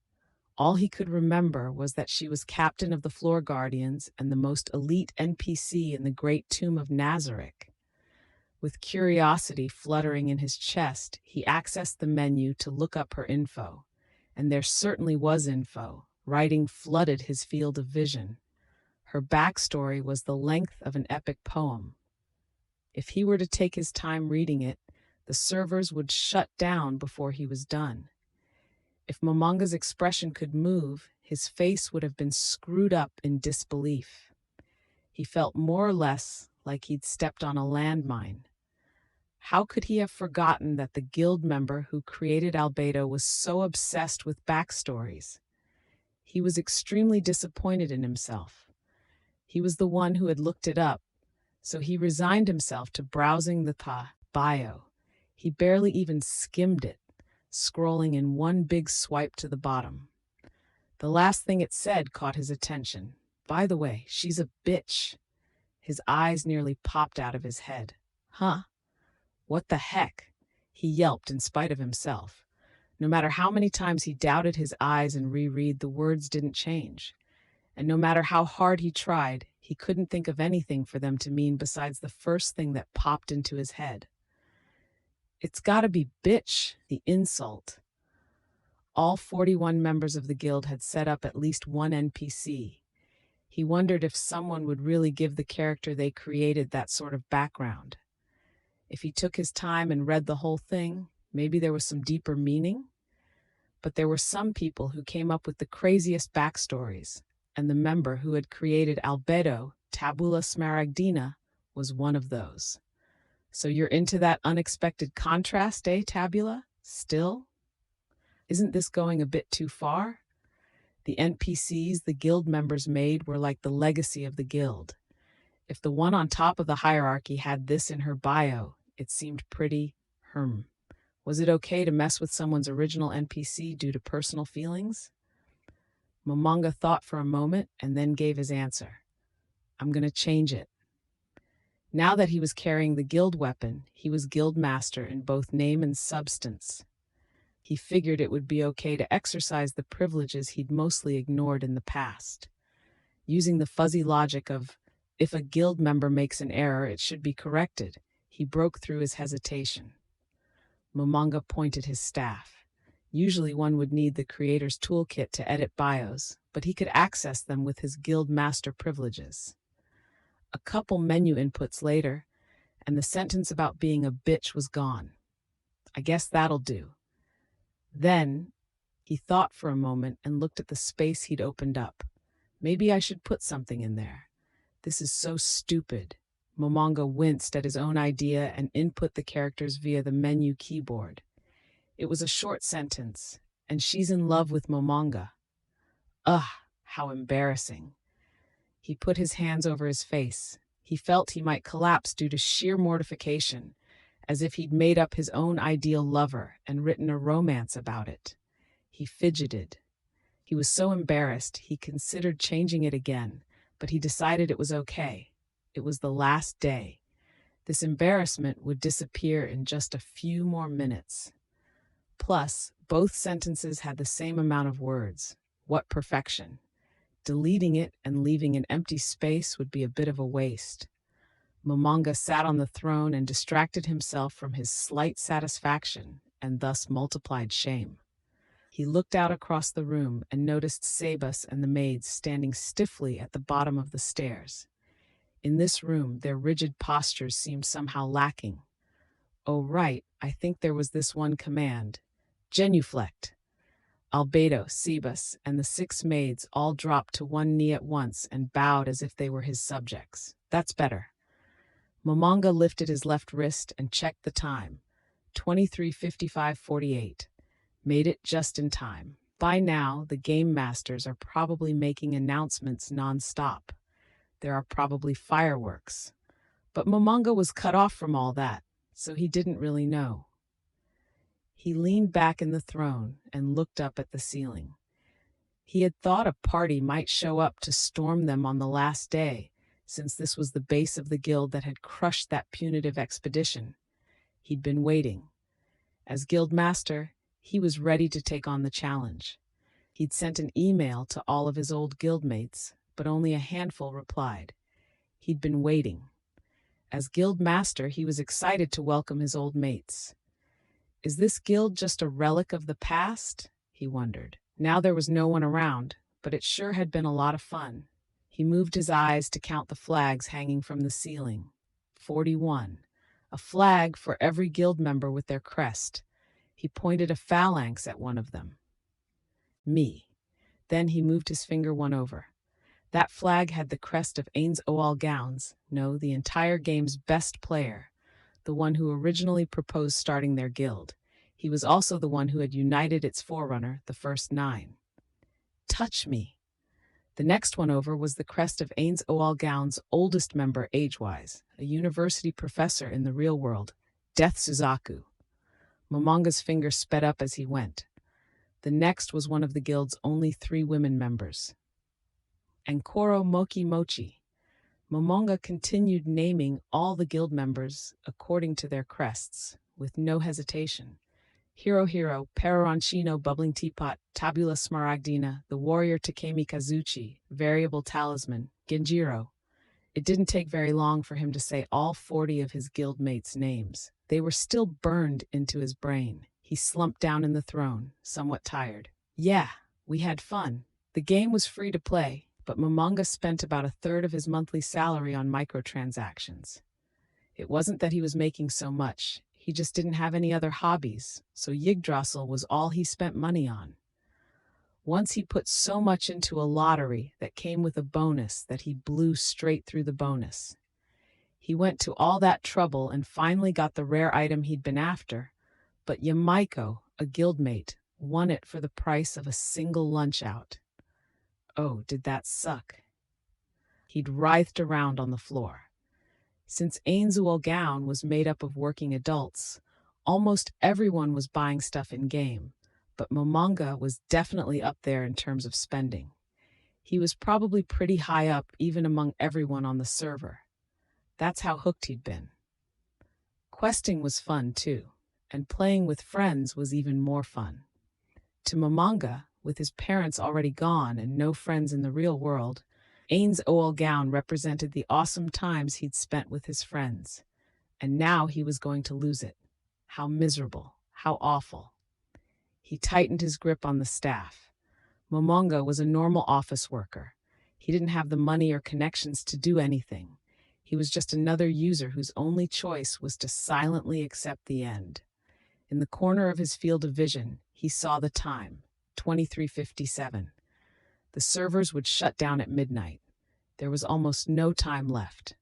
All he could remember was that she was captain of the Floor Guardians and the most elite NPC in the Great Tomb of Nazarick. With curiosity fluttering in his chest, he accessed the menu to look up her info. And there certainly was info. Writing flooded his field of vision. Her backstory was the length of an epic poem. If he were to take his time reading it, the servers would shut down before he was done. If Momonga's expression could move, his face would have been screwed up in disbelief. He felt more or less like he'd stepped on a landmine. How could he have forgotten that the guild member who created Albedo was so obsessed with backstories? He was extremely disappointed in himself. He was the one who had looked it up, so he resigned himself to browsing the bio. He barely even skimmed it, scrolling in one big swipe to the bottom. The last thing it said caught his attention. By the way, she's a bitch. His eyes nearly popped out of his head. Huh? What the heck? He yelped in spite of himself. No matter how many times he doubted his eyes and reread, the words didn't change. And no matter how hard he tried, he couldn't think of anything for them to mean besides the first thing that popped into his head. It's gotta be bitch, the insult. All 41 members of the guild had set up at least one NPC. He wondered if someone would really give the character they created that sort of background. If he took his time and read the whole thing, maybe there was some deeper meaning. But there were some people who came up with the craziest backstories, and the member who had created Albedo, Tabula Smaragdina, was one of those. So you're into that unexpected contrast, eh, Tabula? Still? Isn't this going a bit too far? The NPCs the guild members made were like the legacy of the guild. If the one on top of the hierarchy had this in her bio, it seemed pretty, Was it okay to mess with someone's original NPC due to personal feelings? Momonga thought for a moment and then gave his answer. I'm going to change it. Now that he was carrying the guild weapon, he was guild master in both name and substance. He figured it would be okay to exercise the privileges he'd mostly ignored in the past. Using the fuzzy logic of, if a guild member makes an error, it should be corrected, he broke through his hesitation. Momonga pointed his staff. Usually one would need the creator's toolkit to edit bios, but he could access them with his guild master privileges. A couple menu inputs later, and the sentence about being a bitch was gone. I guess that'll do. Then, he thought for a moment and looked at the space he'd opened up. Maybe I should put something in there. This is so stupid. Momonga winced at his own idea and input the characters via the menu keyboard. It was a short sentence, and she's in love with Momonga. Ugh, how embarrassing. He put his hands over his face. He felt he might collapse due to sheer mortification, as if he'd made up his own ideal lover and written a romance about it. He fidgeted. He was so embarrassed he considered changing it again, but he decided it was okay. It was the last day. This embarrassment would disappear in just a few more minutes. Plus, both sentences had the same amount of words. What perfection. Deleting it and leaving an empty space would be a bit of a waste. Momonga sat on the throne and distracted himself from his slight satisfaction and thus multiplied shame. He looked out across the room and noticed Sabas and the maids standing stiffly at the bottom of the stairs. In this room, their rigid postures seemed somehow lacking. Oh, right, I think there was this one command. Genuflect. Albedo, Sebas, and the 6 maids all dropped to one knee at once and bowed as if they were his subjects. That's better. Momonga lifted his left wrist and checked the time. 23:55:48. Made it just in time. By now, the game masters are probably making announcements non-stop. There are probably fireworks. But Momonga was cut off from all that. so he didn't really know. He leaned back in the throne and looked up at the ceiling. He had thought a party might show up to storm them on the last day, since this was the base of the guild that had crushed that punitive expedition. He'd been waiting. As guild master, he was ready to take on the challenge. He'd sent an email to all of his old guildmates, but only a handful replied. He'd been waiting. As guild master, he was excited to welcome his old mates. Is this guild just a relic of the past? He wondered. Now there was no one around, but it sure had been a lot of fun. He moved his eyes to count the flags hanging from the ceiling. 41. A flag for every guild member with their crest. He pointed a phalanx at one of them. Me. Then he moved his finger one over. That flag had the crest of Ainz Ooal Gowns, no, the entire game's best player, the one who originally proposed starting their guild. He was also the one who had united its forerunner, the first 9. Touch me. The next one over was the crest of Ainz Ooal Gown's oldest member age-wise, a university professor in the real world, Death Suzaku. Momonga's finger sped up as he went. The next was one of the guild's only 3 women members. Ankoro Moki Mochi. Momonga continued naming all the guild members according to their crests, with no hesitation. Hiro Hiro, Peroronchino Bubbling Teapot, Tabula Smaragdina, the warrior Takemi Kazuchi, Variable Talisman, Genjiro. It didn't take very long for him to say all 40 of his guildmates' names. They were still burned into his brain. He slumped down in the throne, somewhat tired. Yeah, we had fun. The game was free to play, but Momonga spent about a third of his monthly salary on microtransactions. It wasn't that he was making so much. He just didn't have any other hobbies, so Yggdrasil was all he spent money on. Once he put so much into a lottery that came with a bonus that he blew straight through the bonus. He went to all that trouble and finally got the rare item he'd been after, but Yamaiko, a guildmate, won it for the price of a single lunch out. Oh, did that suck? He'd writhed around on the floor. Since Ainz Ooal Gown was made up of working adults, almost everyone was buying stuff in-game, but Momonga was definitely up there in terms of spending. He was probably pretty high up even among everyone on the server. That's how hooked he'd been. Questing was fun too, and playing with friends was even more fun. To Momonga, with his parents already gone and no friends in the real world, Ainz Ooal Gown represented the awesome times he'd spent with his friends. And now he was going to lose it. How miserable, how awful. He tightened his grip on the staff. Momonga was a normal office worker. He didn't have the money or connections to do anything. He was just another user whose only choice was to silently accept the end. In the corner of his field of vision, he saw the time, 23:57. The servers would shut down at midnight. There was almost no time left.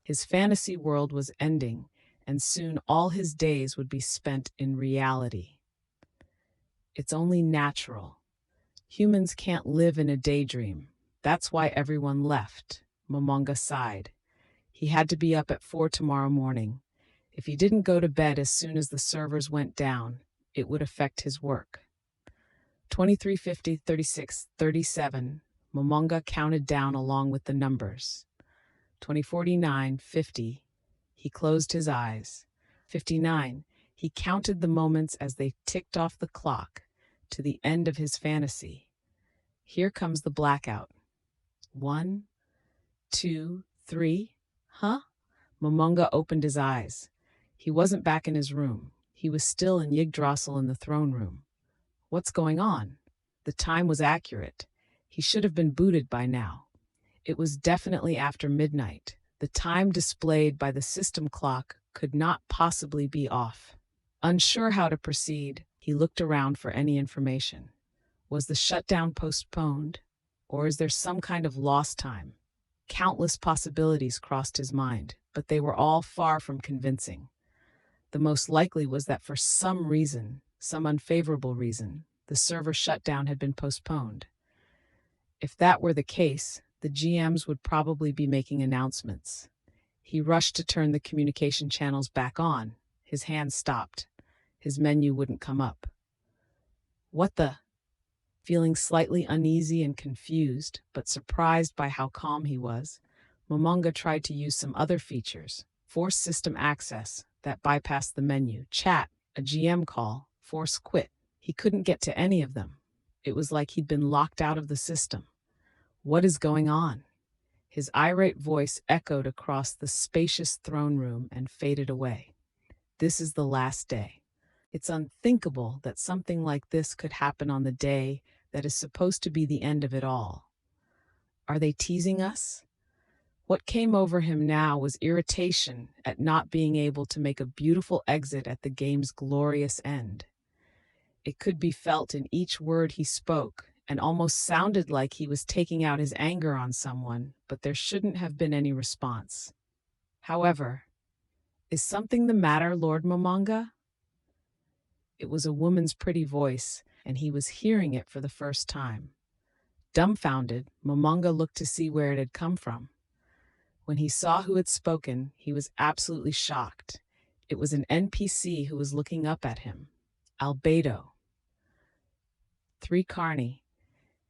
His fantasy world was ending, and soon all his days would be spent in reality. It's only natural. Humans can't live in a daydream. That's why everyone left. Momonga sighed. He had to be up at 4 tomorrow morning. If he didn't go to bed as soon as the servers went down, it would affect his work. 23:50, 36, 37. Momonga counted down along with the numbers. 20:49, 50. He closed his eyes. 59. He counted the moments as they ticked off the clock to the end of his fantasy. Here comes the blackout. 1, 2, 3. Huh? Momonga opened his eyes. He wasn't back in his room. He was still in Yggdrasil in the throne room. What's going on? The time was accurate. He should have been booted by now. It was definitely after midnight. The time displayed by the system clock could not possibly be off. Unsure how to proceed, he looked around for any information. Was the shutdown postponed? Or is there some kind of lost time? Countless possibilities crossed his mind, but they were all far from convincing. The most likely was that for some reason, some unfavorable reason, the server shutdown had been postponed. If that were the case, the GMs would probably be making announcements. He rushed to turn the communication channels back on. His hand stopped. His menu wouldn't come up. What the? Feeling slightly uneasy and confused, but surprised by how calm he was, Momonga tried to use some other features. Force system access, that bypassed the menu. Chat, a GM call, force quit. He couldn't get to any of them. It was like he'd been locked out of the system. What is going on? His irate voice echoed across the spacious throne room and faded away. This is the last day. It's unthinkable that something like this could happen on the day that is supposed to be the end of it all. Are they teasing us? What came over him now was irritation at not being able to make a beautiful exit at the game's glorious end. It could be felt in each word he spoke, and almost sounded like he was taking out his anger on someone, but there shouldn't have been any response. However, is something the matter, Lord Momonga? It was a woman's pretty voice, and he was hearing it for the first time. Dumbfounded, Momonga looked to see where it had come from. When he saw who had spoken, he was absolutely shocked. It was an NPC who was looking up at him. Albedo. 3 Carney.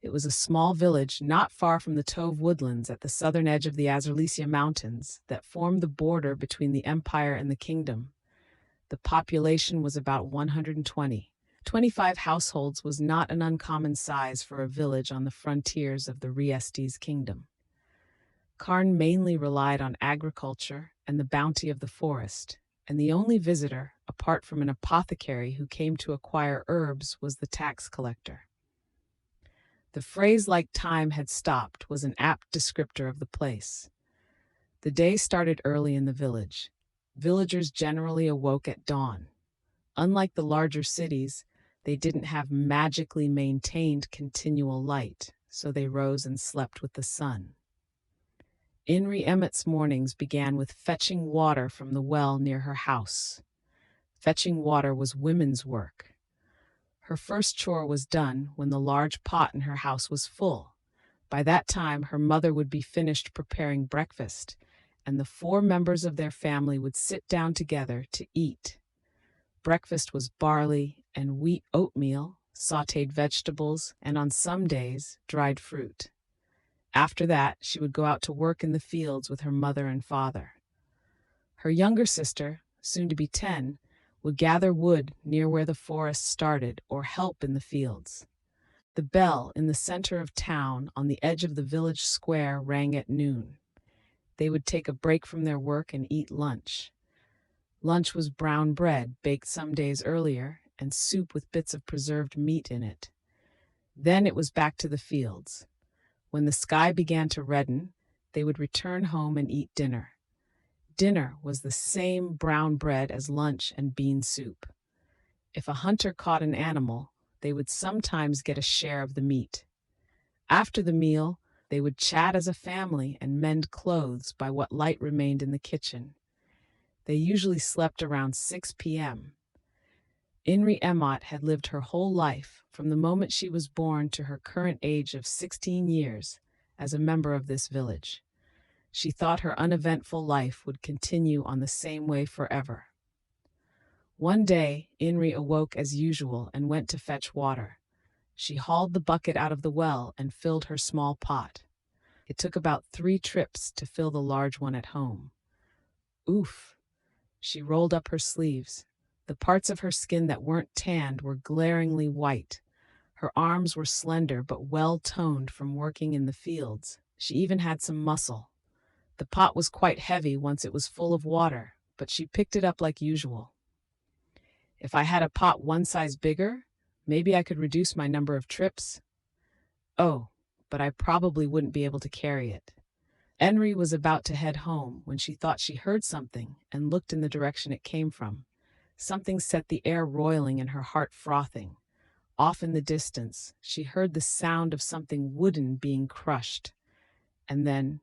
It was a small village not far from the Tove woodlands at the southern edge of the Azerlesia Mountains that formed the border between the Empire and the Kingdom. The population was about 120. 25 households was not an uncommon size for a village on the frontiers of the Riestes Kingdom. Karn mainly relied on agriculture and the bounty of the forest, and the only visitor, apart from an apothecary who came to acquire herbs, was the tax collector. The phrase "like time had stopped" was an apt descriptor of the place. The day started early in the village. Villagers generally awoke at dawn. Unlike the larger cities, they didn't have magically maintained continual light, so they rose and slept with the sun. Inri Emmett's mornings began with fetching water from the well near her house. Fetching water was women's work. Her first chore was done when the large pot in her house was full. By that time, her mother would be finished preparing breakfast, and the 4 members of their family would sit down together to eat. Breakfast was barley and wheat oatmeal, sautéed vegetables, and on some days, dried fruit. After that, she would go out to work in the fields with her mother and father. Her younger sister, soon to be 10, would gather wood near where the forest started or help in the fields. The bell in the center of town on the edge of the village square rang at noon. They would take a break from their work and eat lunch. Lunch was brown bread baked some days earlier and soup with bits of preserved meat in it. Then it was back to the fields. When the sky began to redden, they would return home and eat dinner. Dinner was the same brown bread as lunch and bean soup. If a hunter caught an animal, they would sometimes get a share of the meat. After the meal, they would chat as a family and mend clothes by what light remained in the kitchen. They usually slept around 6 p.m. Inri Emmott had lived her whole life, from the moment she was born to her current age of 16 years, as a member of this village. She thought her uneventful life would continue on the same way forever. One day, Inri awoke as usual and went to fetch water. She hauled the bucket out of the well and filled her small pot. It took about 3 trips to fill the large one at home. Oof! She rolled up her sleeves. The parts of her skin that weren't tanned were glaringly white. Her arms were slender but well-toned from working in the fields. She even had some muscle. The pot was quite heavy once it was full of water, but she picked it up like usual. If I had a pot 1 size bigger, maybe I could reduce my number of trips. Oh, but I probably wouldn't be able to carry it. Enri was about to head home when she thought she heard something and looked in the direction it came from. Something set the air roiling and her heart frothing. Off in the distance, she heard the sound of something wooden being crushed. And then,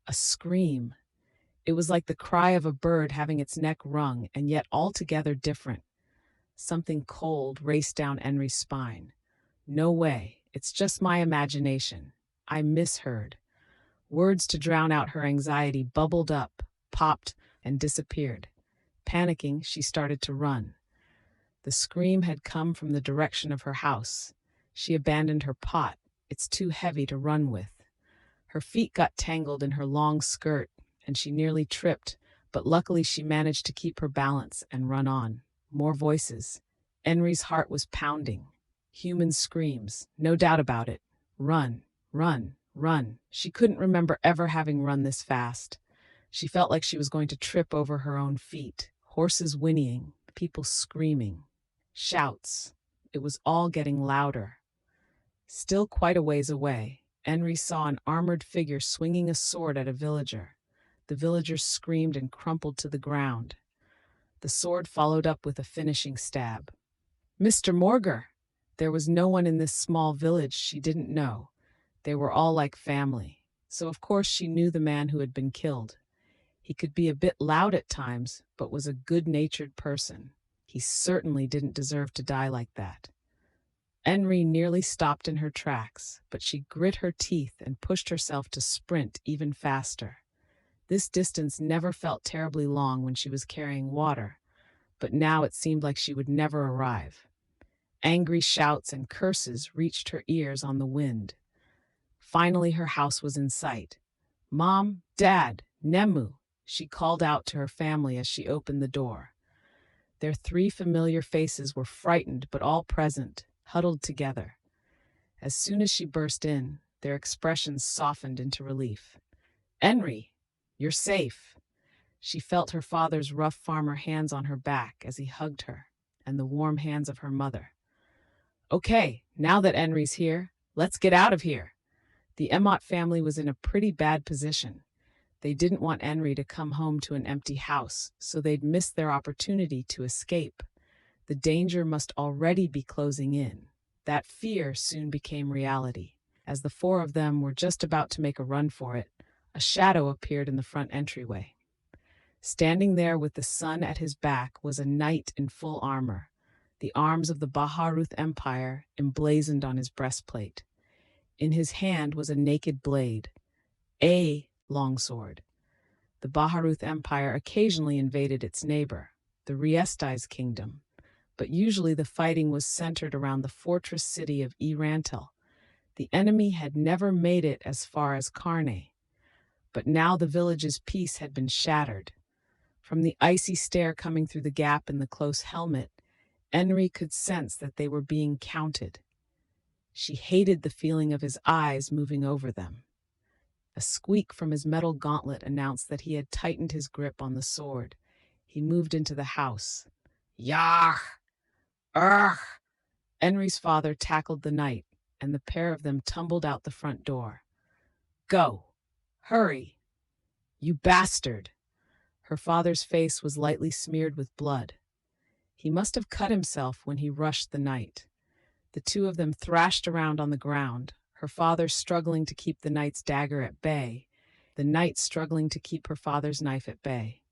a scream. It was like the cry of a bird having its neck wrung, and yet altogether different. Something cold raced down Enri's spine. No way, it's just my imagination. I misheard. Words to drown out her anxiety bubbled up, popped, and disappeared. Panicking, she started to run. The scream had come from the direction of her house. She abandoned her pot. It's too heavy to run with. Her feet got tangled in her long skirt, and she nearly tripped, but luckily she managed to keep her balance and run on. More voices. Henry's heart was pounding. Human screams, no doubt about it. Run, run, run. She couldn't remember ever having run this fast. She felt like she was going to trip over her own feet. Horses whinnying, people screaming. Shouts. It was all getting louder. Still quite a ways away, Henry saw an armored figure swinging a sword at a villager. The villager screamed and crumpled to the ground. The sword followed up with a finishing stab. Mr. Morger! There was no one in this small village she didn't know. They were all like family. So of course she knew the man who had been killed. He could be a bit loud at times, but was a good-natured person. He certainly didn't deserve to die like that. Henry nearly stopped in her tracks, but she grit her teeth and pushed herself to sprint even faster. This distance never felt terribly long when she was carrying water, but now it seemed like she would never arrive. Angry shouts and curses reached her ears on the wind. Finally, her house was in sight. "Mom, Dad, Nemu," she called out to her family as she opened the door. Their three familiar faces were frightened but all present, huddled together. As soon as she burst in, their expressions softened into relief. "Henry, you're safe." She felt her father's rough farmer hands on her back as he hugged her, and the warm hands of her mother. "Okay, now that Henry's here, let's get out of here." The Emmott family was in a pretty bad position. They didn't want Henry to come home to an empty house, so they'd miss their opportunity to escape. The danger must already be closing in. That fear soon became reality. As the four of them were just about to make a run for it, a shadow appeared in the front entryway. Standing there with the sun at his back was a knight in full armor, the arms of the Baharuth Empire emblazoned on his breastplate. In his hand was a naked blade, a longsword. The Baharuth Empire occasionally invaded its neighbor, the Riesti's kingdom, but usually the fighting was centered around the fortress city of Yggdrasil. The enemy had never made it as far as Karne, but now the village's peace had been shattered. From the icy stare coming through the gap in the close helmet, Henry could sense that they were being counted. She hated the feeling of his eyes moving over them. A squeak from his metal gauntlet announced that he had tightened his grip on the sword. He moved into the house. "Yah! Urgh!" Henry's father tackled the knight, and the pair of them tumbled out the front door. "Go! Hurry! You bastard!" Her father's face was lightly smeared with blood. He must have cut himself when he rushed the knight. The two of them thrashed around on the ground, her father struggling to keep the knight's dagger at bay, the knight struggling to keep her father's knife at bay.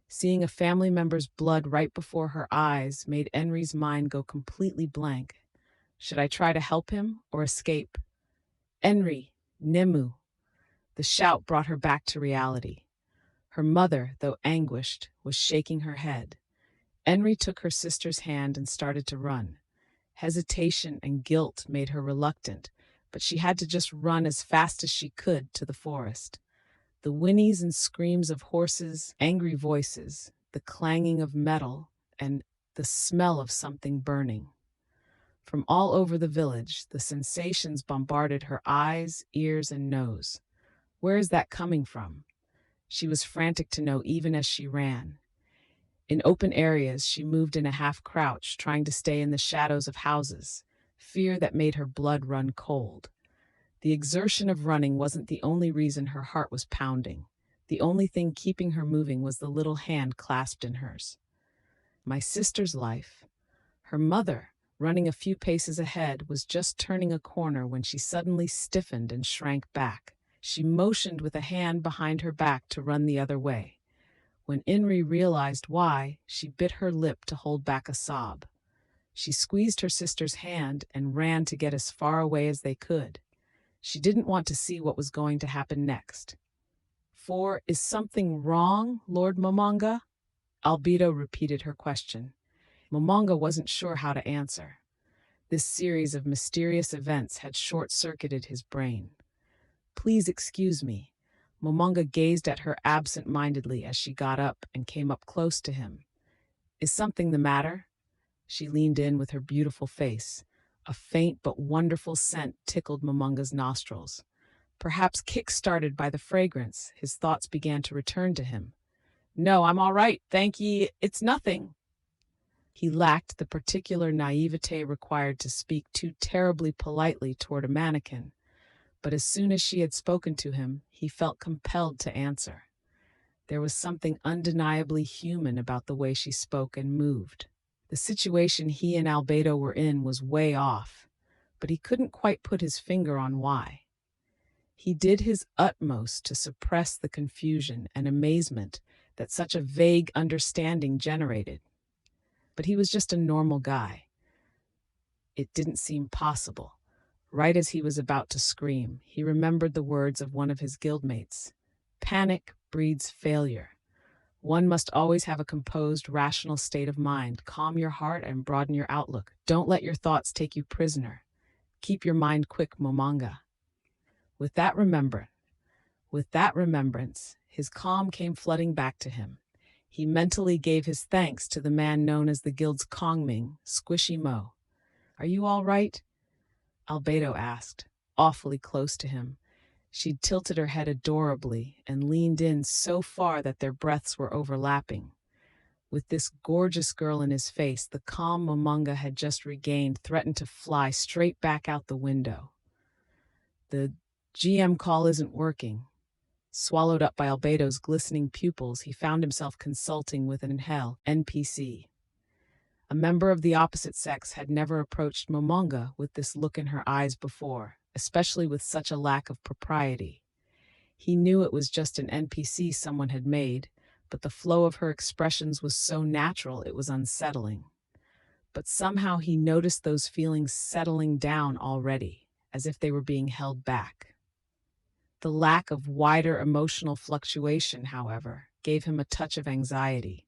Seeing a family member's blood right before her eyes made Henry's mind go completely blank. Should I try to help him or escape? "Henry, Nemu." The shout brought her back to reality. Her mother, though anguished, was shaking her head. Henry took her sister's hand and started to run. Hesitation and guilt made her reluctant, but she had to just run as fast as she could to the forest. The whinnies and screams of horses, angry voices, the clanging of metal, and the smell of something burning. From all over the village, the sensations bombarded her eyes, ears, and nose. Where is that coming from? She was frantic to know even as she ran. In open areas, she moved in a half-crouch, trying to stay in the shadows of houses, fear that made her blood run cold. The exertion of running wasn't the only reason her heart was pounding. The only thing keeping her moving was the little hand clasped in hers. My sister's life. Her mother, running a few paces ahead, was just turning a corner when she suddenly stiffened and shrank back. She motioned with a hand behind her back to run the other way. When Henry realized why, she bit her lip to hold back a sob. She squeezed her sister's hand and ran to get as far away as they could. She didn't want to see what was going to happen next. before. Is something wrong, Lord Momonga? Albedo repeated her question. Momonga wasn't sure how to answer. This series of mysterious events had short-circuited his brain. Please excuse me. Momonga gazed at her absent-mindedly as she got up and came up close to him. Is something the matter? She leaned in with her beautiful face. A faint but wonderful scent tickled Momonga's nostrils. Perhaps kick-started by the fragrance, his thoughts began to return to him. No, I'm all right, thank ye, it's nothing. He lacked the particular naivete required to speak too terribly politely toward a mannequin, but as soon as she had spoken to him, he felt compelled to answer. There was something undeniably human about the way she spoke and moved. The situation he and Albedo were in was way off, but he couldn't quite put his finger on why. He did his utmost to suppress the confusion and amazement that such a vague understanding generated. But he was just a normal guy. It didn't seem possible. Right as he was about to scream, he remembered the words of one of his guildmates. Panic breeds failure. One must always have a composed, rational state of mind. Calm your heart and broaden your outlook. Don't let your thoughts take you prisoner. Keep your mind quick, Momonga. With that remembrance, his calm came flooding back to him. He mentally gave his thanks to the man known as the guild's Kongming, Squishy Mo. Are you all right? Albedo asked, awfully close to him. She'd tilted her head adorably and leaned in so far that their breaths were overlapping. With this gorgeous girl in his face, the calm Momonga had just regained threatened to fly straight back out the window. The GM call isn't working. Swallowed up by Albedo's glistening pupils, he found himself consulting with an NPC. A member of the opposite sex had never approached Momonga with this look in her eyes before, especially with such a lack of propriety. He knew it was just an NPC someone had made, but the flow of her expressions was so natural it was unsettling. But somehow he noticed those feelings settling down already, as if they were being held back. The lack of wider emotional fluctuation, however, gave him a touch of anxiety.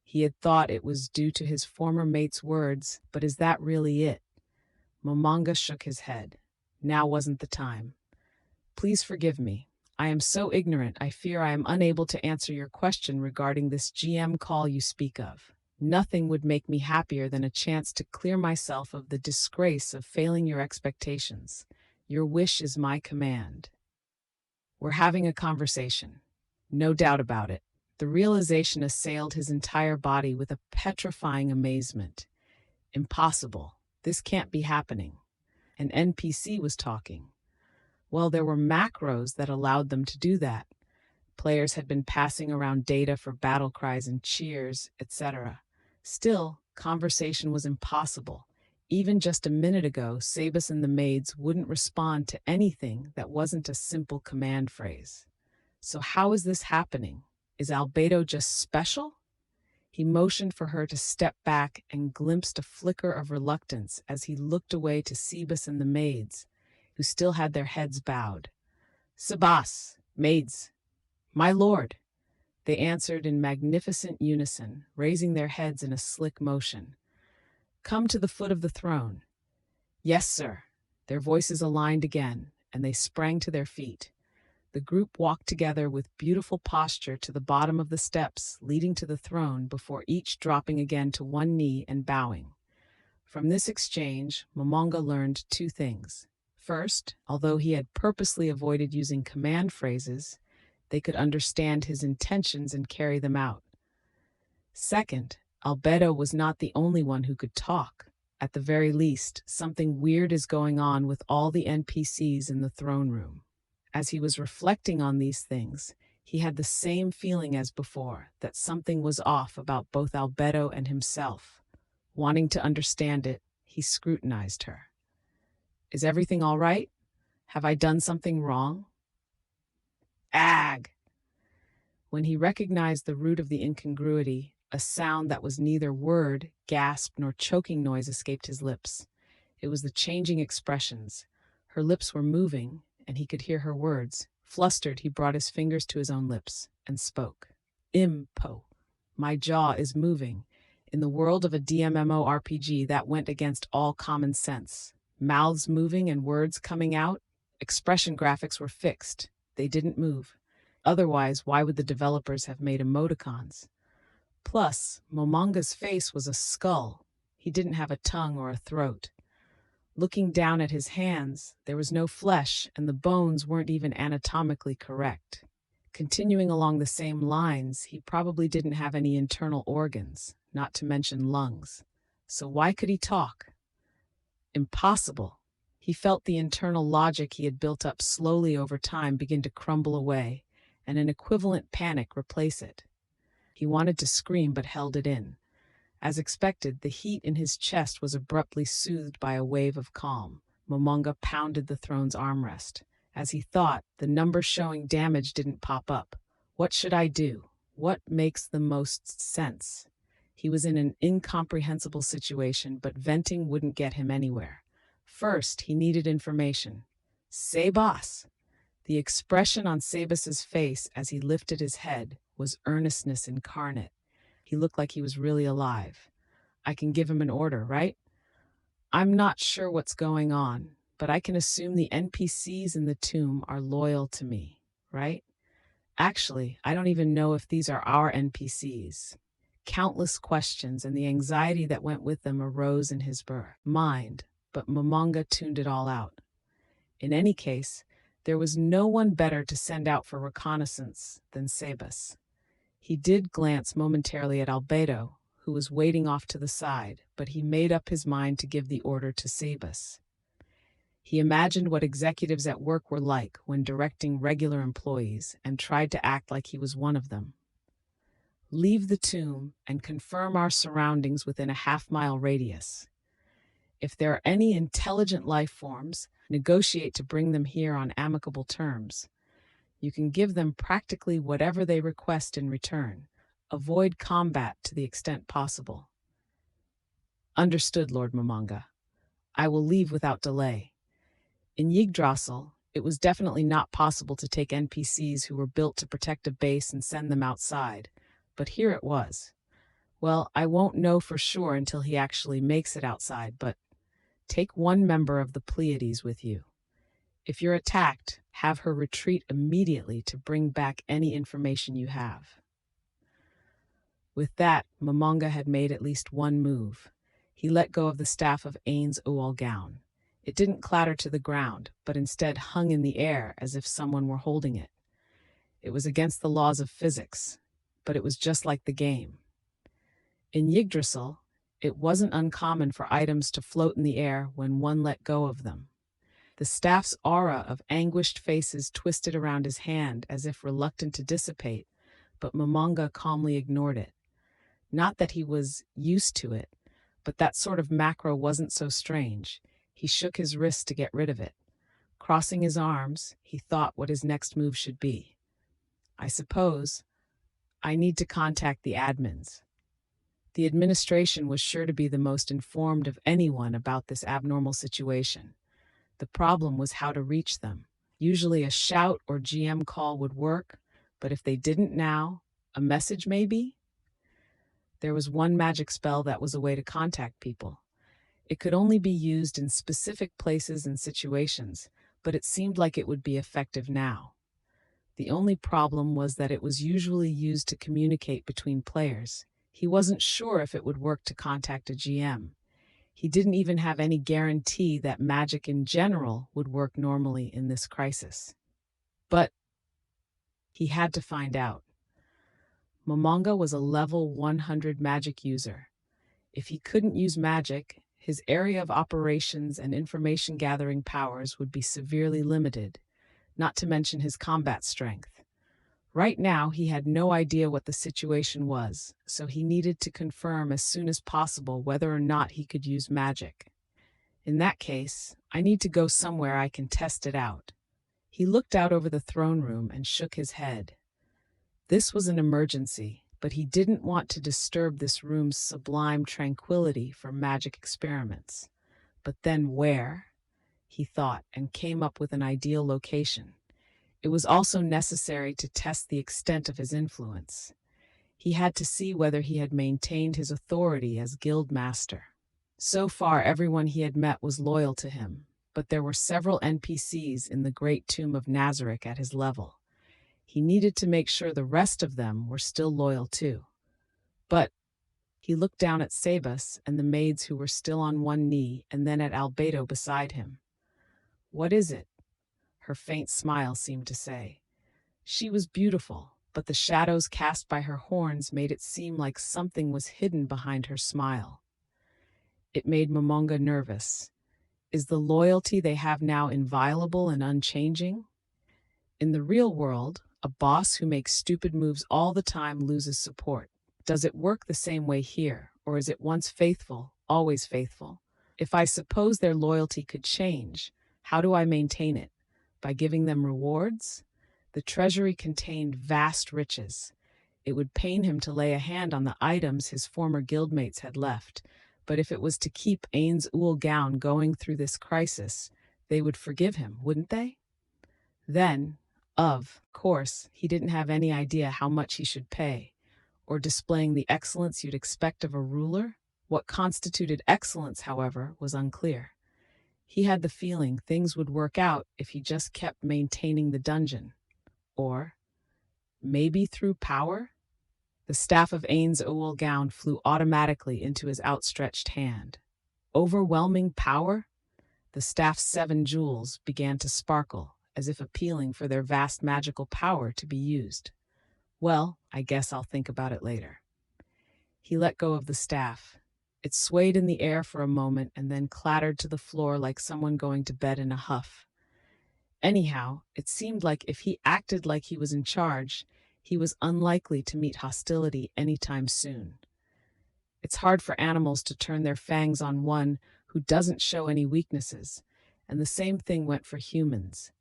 He had thought it was due to his former mate's words, but is that really it? Momonga shook his head. Now wasn't the time. Please forgive me. I am so ignorant, I fear I am unable to answer your question regarding this GM call you speak of. Nothing would make me happier than a chance to clear myself of the disgrace of failing your expectations. Your wish is my command. We're having a conversation. No doubt about it. The realization assailed his entire body with a petrifying amazement. Impossible. This can't be happening. An NPC was talking. Well, there were macros that allowed them to do that. Players had been passing around data for battle cries and cheers, etc. Still, conversation was impossible. Even just a minute ago, Sabus and the maids wouldn't respond to anything that wasn't a simple command phrase. So how is this happening? Is Albedo just special? He motioned for her to step back and glimpsed a flicker of reluctance as he looked away to Sebus and the maids, who still had their heads bowed. Sabas, maids, my lord, they answered in magnificent unison, raising their heads in a slick motion. Come to the foot of the throne. Yes, sir. Their voices aligned again, and they sprang to their feet. The group walked together with beautiful posture to the bottom of the steps leading to the throne before each dropping again to one knee and bowing. From this exchange, Momonga learned two things. First, although he had purposely avoided using command phrases, they could understand his intentions and carry them out. Second, Albedo was not the only one who could talk. At the very least, something weird is going on with all the NPCs in the throne room. As he was reflecting on these things, he had the same feeling as before, that something was off about both Albedo and himself. Wanting to understand it, he scrutinized her. Is everything all right? Have I done something wrong? Ag! When he recognized the root of the incongruity, a sound that was neither word, gasp, nor choking noise escaped his lips. It was the changing expressions. Her lips were moving, and he could hear her words. Flustered, he brought his fingers to his own lips and spoke. Impo. My jaw is moving. In the world of a DMMORPG, that went against all common sense. Mouths moving and words coming out. Expression graphics were fixed. They didn't move. Otherwise, why would the developers have made emoticons? Plus, Momonga's face was a skull. He didn't have a tongue or a throat. Looking down at his hands, there was no flesh, and the bones weren't even anatomically correct. Continuing along the same lines, he probably didn't have any internal organs, not to mention lungs. So why could he talk? Impossible. He felt the internal logic he had built up slowly over time begin to crumble away, and an equivalent panic replace it. He wanted to scream but held it in. As expected, the heat in his chest was abruptly soothed by a wave of calm. Momonga pounded the throne's armrest. As he thought, the number showing damage didn't pop up. What should I do? What makes the most sense? He was in an incomprehensible situation, but venting wouldn't get him anywhere. First, he needed information. Say, boss. The expression on Sabas's face as he lifted his head was earnestness incarnate. He looked like he was really alive. I can give him an order, right? I'm not sure what's going on, but I can assume the NPCs in the tomb are loyal to me, right? Actually, I don't even know if these are our NPCs. Countless questions and the anxiety that went with them arose in his mind, but Momonga tuned it all out. In any case, there was no one better to send out for reconnaissance than Sabas. He did glance momentarily at Albedo, who was waiting off to the side, but he made up his mind to give the order to Sabas. He imagined what executives at work were like when directing regular employees and tried to act like he was one of them. Leave the tomb and confirm our surroundings within a half-mile radius. If there are any intelligent life forms, negotiate to bring them here on amicable terms. You can give them practically whatever they request in return. Avoid combat to the extent possible. Understood, Lord Momonga. I will leave without delay. In Yggdrasil, it was definitely not possible to take NPCs who were built to protect a base and send them outside, but here it was. Well, I won't know for sure until he actually makes it outside, but take one member of the Pleiades with you. If you're attacked, have her retreat immediately to bring back any information you have. With that, Momonga had made at least one move. He let go of the staff of Ainz Ooal Gown. It didn't clatter to the ground, but instead hung in the air as if someone were holding it. It was against the laws of physics, but it was just like the game. In Yggdrasil, it wasn't uncommon for items to float in the air when one let go of them. The staff's aura of anguished faces twisted around his hand as if reluctant to dissipate, but Momonga calmly ignored it. Not that he was used to it, but that sort of macro wasn't so strange. He shook his wrist to get rid of it. Crossing his arms, he thought what his next move should be. I suppose I need to contact the admins. The administration was sure to be the most informed of anyone about this abnormal situation. The problem was how to reach them. Usually a shout or GM call would work, but if they didn't now, a message maybe? There was one magic spell that was a way to contact people. It could only be used in specific places and situations, but it seemed like it would be effective now. The only problem was that it was usually used to communicate between players. He wasn't sure if it would work to contact a GM. He didn't even have any guarantee that magic in general would work normally in this crisis. But he had to find out. Momonga was a level 100 magic user. If he couldn't use magic, his area of operations and information gathering powers would be severely limited, not to mention his combat strength. Right now, he had no idea what the situation was, so he needed to confirm as soon as possible whether or not he could use magic. In that case, I need to go somewhere I can test it out. He looked out over the throne room and shook his head. This was an emergency, but he didn't want to disturb this room's sublime tranquility for magic experiments. But then where? He thought and came up with an ideal location. It was also necessary to test the extent of his influence. He had to see whether he had maintained his authority as guild master. So far, everyone he had met was loyal to him, but there were several NPCs in the Great Tomb of Nazarick at his level. He needed to make sure the rest of them were still loyal too. But he looked down at Sabas and the maids who were still on one knee, and then at Albedo beside him. "What is it?" her faint smile seemed to say. She was beautiful, but the shadows cast by her horns made it seem like something was hidden behind her smile. It made Momonga nervous. Is the loyalty they have now inviolable and unchanging? In the real world, a boss who makes stupid moves all the time loses support. Does it work the same way here, or is it once faithful, always faithful? If I suppose their loyalty could change, how do I maintain it? By giving them rewards? The treasury contained vast riches. It would pain him to lay a hand on the items his former guildmates had left, but if it was to keep Ainz Ooal Gown going through this crisis, they would forgive him, wouldn't they? Then, of course, he didn't have any idea how much he should pay, or displaying the excellence you'd expect of a ruler. What constituted excellence, however, was unclear. He had the feeling things would work out if he just kept maintaining the dungeon. Or maybe through power? The staff of Ainz Ooal Gown flew automatically into his outstretched hand. Overwhelming power? The staff's 7 jewels began to sparkle, as if appealing for their vast magical power to be used. Well, I guess I'll think about it later. He let go of the staff. It swayed in the air for a moment and then clattered to the floor like someone going to bed in a huff. Anyhow, it seemed like if he acted like he was in charge, he was unlikely to meet hostility anytime soon. It's hard for animals to turn their fangs on one who doesn't show any weaknesses, and the same thing went for humans.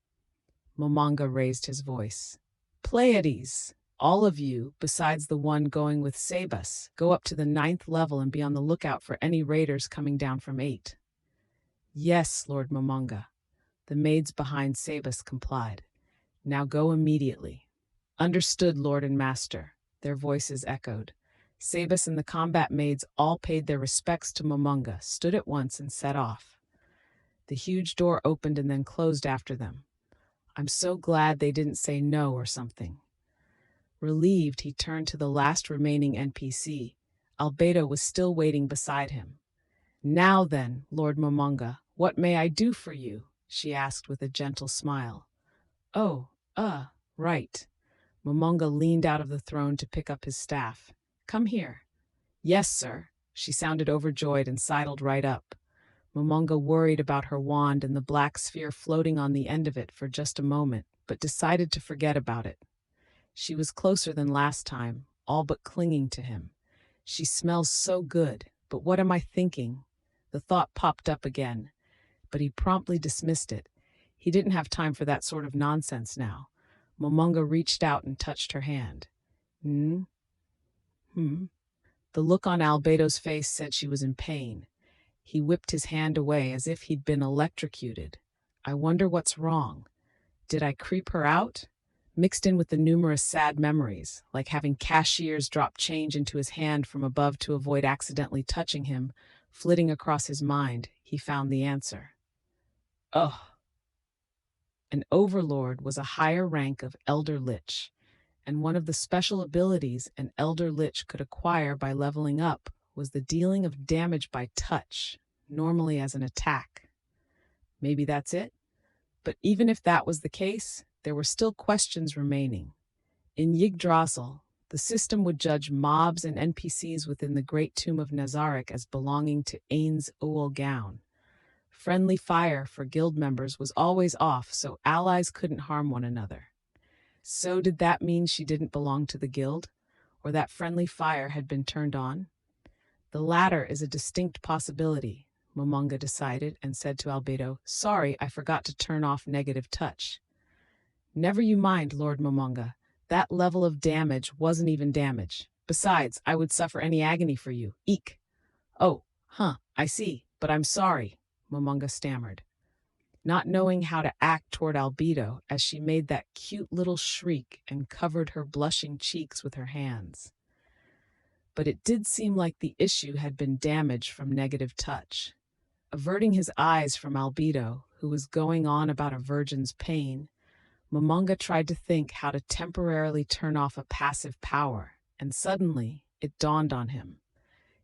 Momonga raised his voice. "Pleiades, all of you, besides the one going with Sabas, go up to the 9th level and be on the lookout for any raiders coming down from 8. "Yes, Lord Momonga." The maids behind Sabas complied. "Now go immediately." "Understood, Lord and Master," their voices echoed. Sabas and the combat maids all paid their respects to Momonga, stood at once, and set off. The huge door opened and then closed after them. I'm so glad they didn't say no or something. Relieved, he turned to the last remaining NPC. Albedo was still waiting beside him. "Now then, Lord Momonga, what may I do for you?" she asked with a gentle smile. "Oh, right." Momonga leaned out of the throne to pick up his staff. "Come here." "Yes, sir." She sounded overjoyed and sidled right up. Momonga worried about her wand and the black sphere floating on the end of it for just a moment, but decided to forget about it. She was closer than last time, all but clinging to him. "She smells so good, but what am I thinking?" The thought popped up again, but he promptly dismissed it. He didn't have time for that sort of nonsense now. Momonga reached out and touched her hand. The look on Albedo's face said she was in pain. He whipped his hand away as if he'd been electrocuted. "I wonder what's wrong. Did I creep her out?" Mixed in with the numerous sad memories, like having cashiers drop change into his hand from above to avoid accidentally touching him, flitting across his mind, he found the answer. Ugh. An Overlord was a higher rank of Elder Lich, and one of the special abilities an Elder Lich could acquire by leveling up was the dealing of damage by touch, normally as an attack. Maybe that's it? But even if that was the case, there were still questions remaining. In Yggdrasil, the system would judge mobs and NPCs within the Great Tomb of Nazarick as belonging to Ainz Ooal Gown. Friendly fire for guild members was always off, so allies couldn't harm one another. So did that mean she didn't belong to the guild, or that friendly fire had been turned on? The latter is a distinct possibility, Momonga decided, and said to Albedo, "Sorry, I forgot to turn off negative touch." "Never you mind, Lord Momonga. That level of damage wasn't even damage. Besides, I would suffer any agony for you. Eek." "Oh, I see, but I'm sorry," Momonga stammered. not knowing how to act toward Albedo as she made that cute little shriek and covered her blushing cheeks with her hands. But it did seem like the issue had been damaged from negative touch. Averting his eyes from Albedo, who was going on about a virgin's pain, Momonga tried to think how to temporarily turn off a passive power, and suddenly it dawned on him.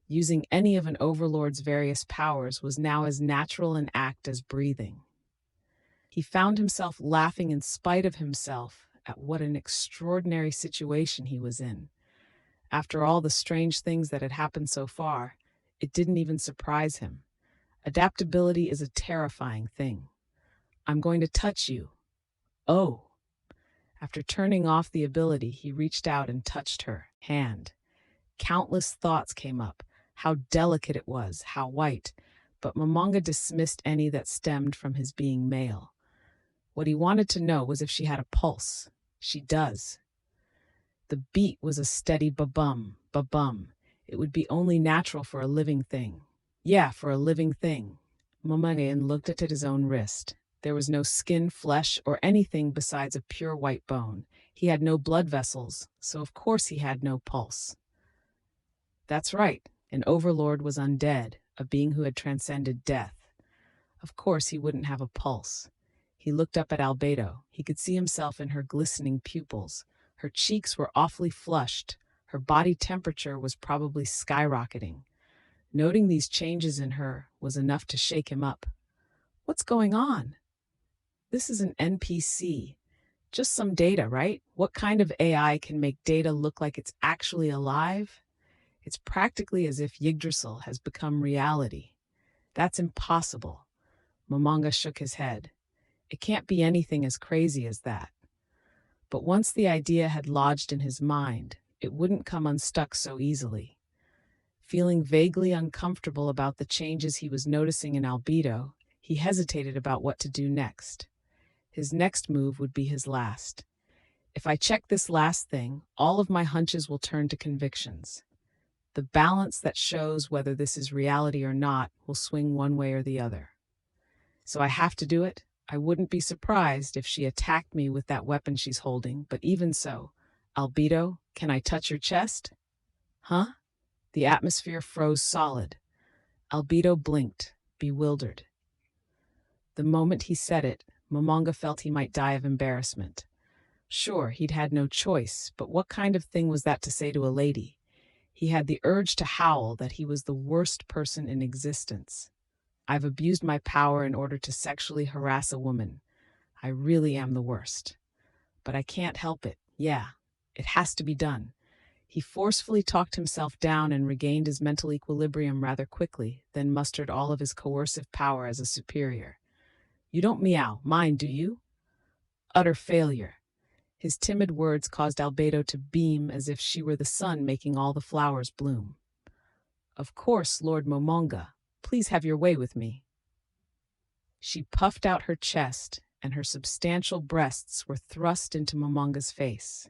Using any of an overlord's various powers was now as natural an act as breathing. He found himself laughing in spite of himself at what an extraordinary situation he was in. After all the strange things that had happened so far, it didn't even surprise him. Adaptability is a terrifying thing. I'm going to touch you. Oh. After turning off the ability, he reached out and touched her hand. Countless thoughts came up. How delicate it was, how white, but Momonga dismissed any that stemmed from his being male. What he wanted to know was if she had a pulse. She does. The beat was a steady ba-bum, ba-bum. It would be only natural for a living thing. Yeah, for a living thing. Momonga looked at his own wrist. There was no skin, flesh, or anything besides a pure white bone. He had no blood vessels, so of course he had no pulse. That's right, an overlord was undead, a being who had transcended death. Of course he wouldn't have a pulse. He looked up at Albedo. He could see himself in her glistening pupils. Her cheeks were awfully flushed. Her body temperature was probably skyrocketing. Noting these changes in her was enough to shake him up. What's going on? This is an NPC. Just some data, right? What kind of AI can make data look like it's actually alive? It's practically as if Yggdrasil has become reality. That's impossible. Momonga shook his head. It can't be anything as crazy as that. But once the idea had lodged in his mind, it wouldn't come unstuck so easily. Feeling vaguely uncomfortable about the changes he was noticing in Albedo, he hesitated about what to do next. His next move would be his last. If I check this last thing, all of my hunches will turn to convictions. The balance that shows whether this is reality or not will swing one way or the other. So I have to do it. I wouldn't be surprised if she attacked me with that weapon she's holding, but even so, Albedo, can I touch your chest? Huh? The atmosphere froze solid. Albedo blinked, bewildered. The moment he said it, Momonga felt he might die of embarrassment. Sure, he'd had no choice, but what kind of thing was that to say to a lady? He had the urge to howl that he was the worst person in existence. I've abused my power in order to sexually harass a woman. I really am the worst. But I can't help it. Yeah, it has to be done. He forcefully talked himself down and regained his mental equilibrium rather quickly, then mustered all of his coercive power as a superior. You don't meow, mine, do you? Utter failure. His timid words caused Albedo to beam as if she were the sun making all the flowers bloom. Of course, Lord Momonga, please have your way with me. She puffed out her chest, and her substantial breasts were thrust into Momonga's face.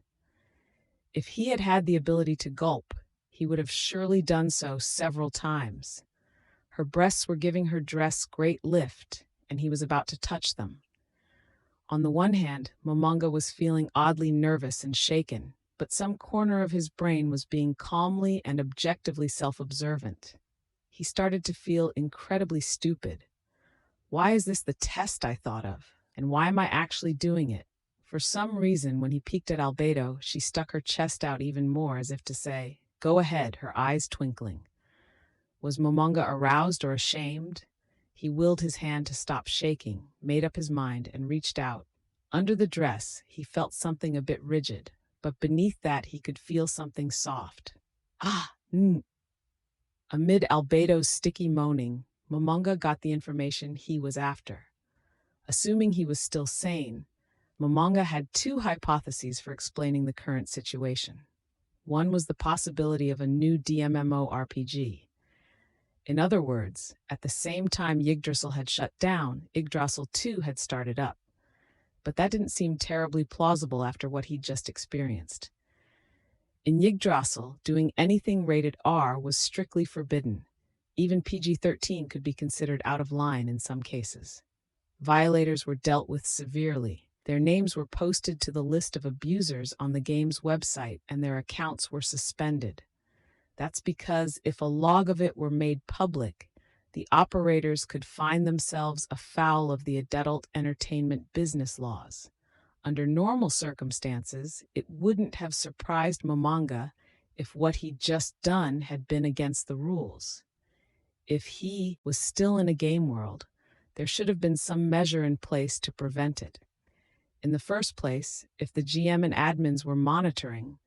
If he had had the ability to gulp, he would have surely done so several times. Her breasts were giving her dress great lift, and he was about to touch them. On the one hand, Momonga was feeling oddly nervous and shaken, but some corner of his brain was being calmly and objectively self-observant. He started to feel incredibly stupid. Why is this the test I thought of? And why am I actually doing it? For some reason, when he peeked at Albedo, she stuck her chest out even more as if to say, "Go ahead," her eyes twinkling. Was Momonga aroused or ashamed? He willed his hand to stop shaking, made up his mind, and reached out. Under the dress, he felt something a bit rigid, but beneath that he could feel something soft. Ah! Amid Albedo's sticky moaning, Momonga got the information he was after. Assuming he was still sane, Momonga had two hypotheses for explaining the current situation. One was the possibility of a new DMMO-RPG. In other words, at the same time Yggdrasil had shut down, Yggdrasil 2 had started up. But that didn't seem terribly plausible after what he'd just experienced. In Yggdrasil, doing anything rated R was strictly forbidden. Even PG-13 could be considered out of line in some cases. Violators were dealt with severely. Their names were posted to the list of abusers on the game's website, and their accounts were suspended. That's because if a log of it were made public, the operators could find themselves afoul of the adult entertainment business laws. Under normal circumstances, it wouldn't have surprised Momanga if what he'd just done had been against the rules. If he was still in a game world, there should have been some measure in place to prevent it. In the first place, if the GM and admins were monitoring,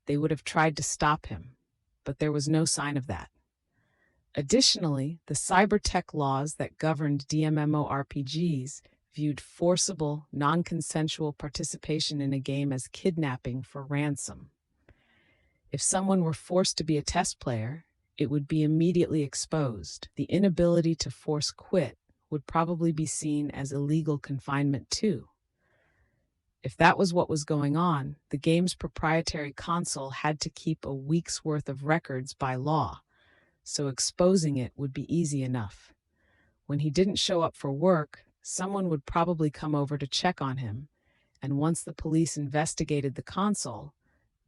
they would have tried to stop him, but there was no sign of that. Additionally, the cybertech laws that governed DMMORPGs viewed forcible, non-consensual participation in a game as kidnapping for ransom. If someone were forced to be a test player, it would be immediately exposed. The inability to force quit would probably be seen as illegal confinement too. If that was what was going on, the game's proprietary console had to keep a week's worth of records by law, so exposing it would be easy enough. When he didn't show up for work, someone would probably come over to check on him, and once the police investigated the console,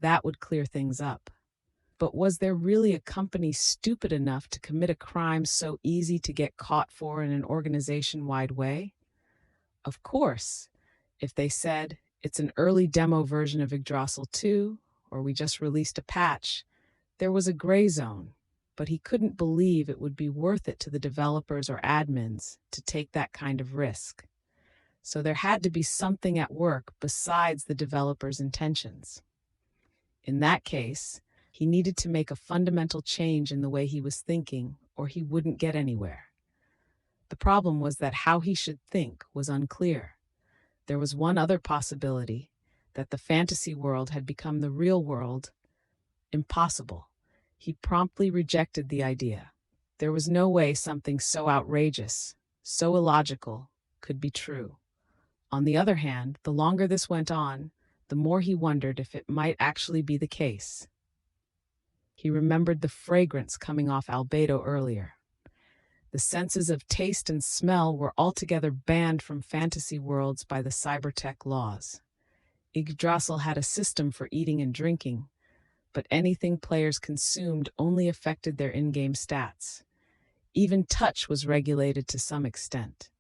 that would clear things up. But was there really a company stupid enough to commit a crime so easy to get caught for in an organization-wide way? Of course, if they said, it's an early demo version of Yggdrasil 2, or we just released a patch, there was a gray zone, but he couldn't believe it would be worth it to the developers or admins to take that kind of risk. So there had to be something at work besides the developers' intentions. In that case, he needed to make a fundamental change in the way he was thinking, or he wouldn't get anywhere. The problem was that how he should think was unclear. There was one other possibility, that the fantasy world had become the real world. Impossible. He promptly rejected the idea. There was no way something so outrageous, so illogical, could be true. On the other hand, the longer this went on, the more he wondered if it might actually be the case. He remembered the fragrance coming off Albedo earlier. The senses of taste and smell were altogether banned from fantasy worlds by the cybertech laws. Yggdrasil had a system for eating and drinking, but anything players consumed only affected their in-game stats. Even touch was regulated to some extent.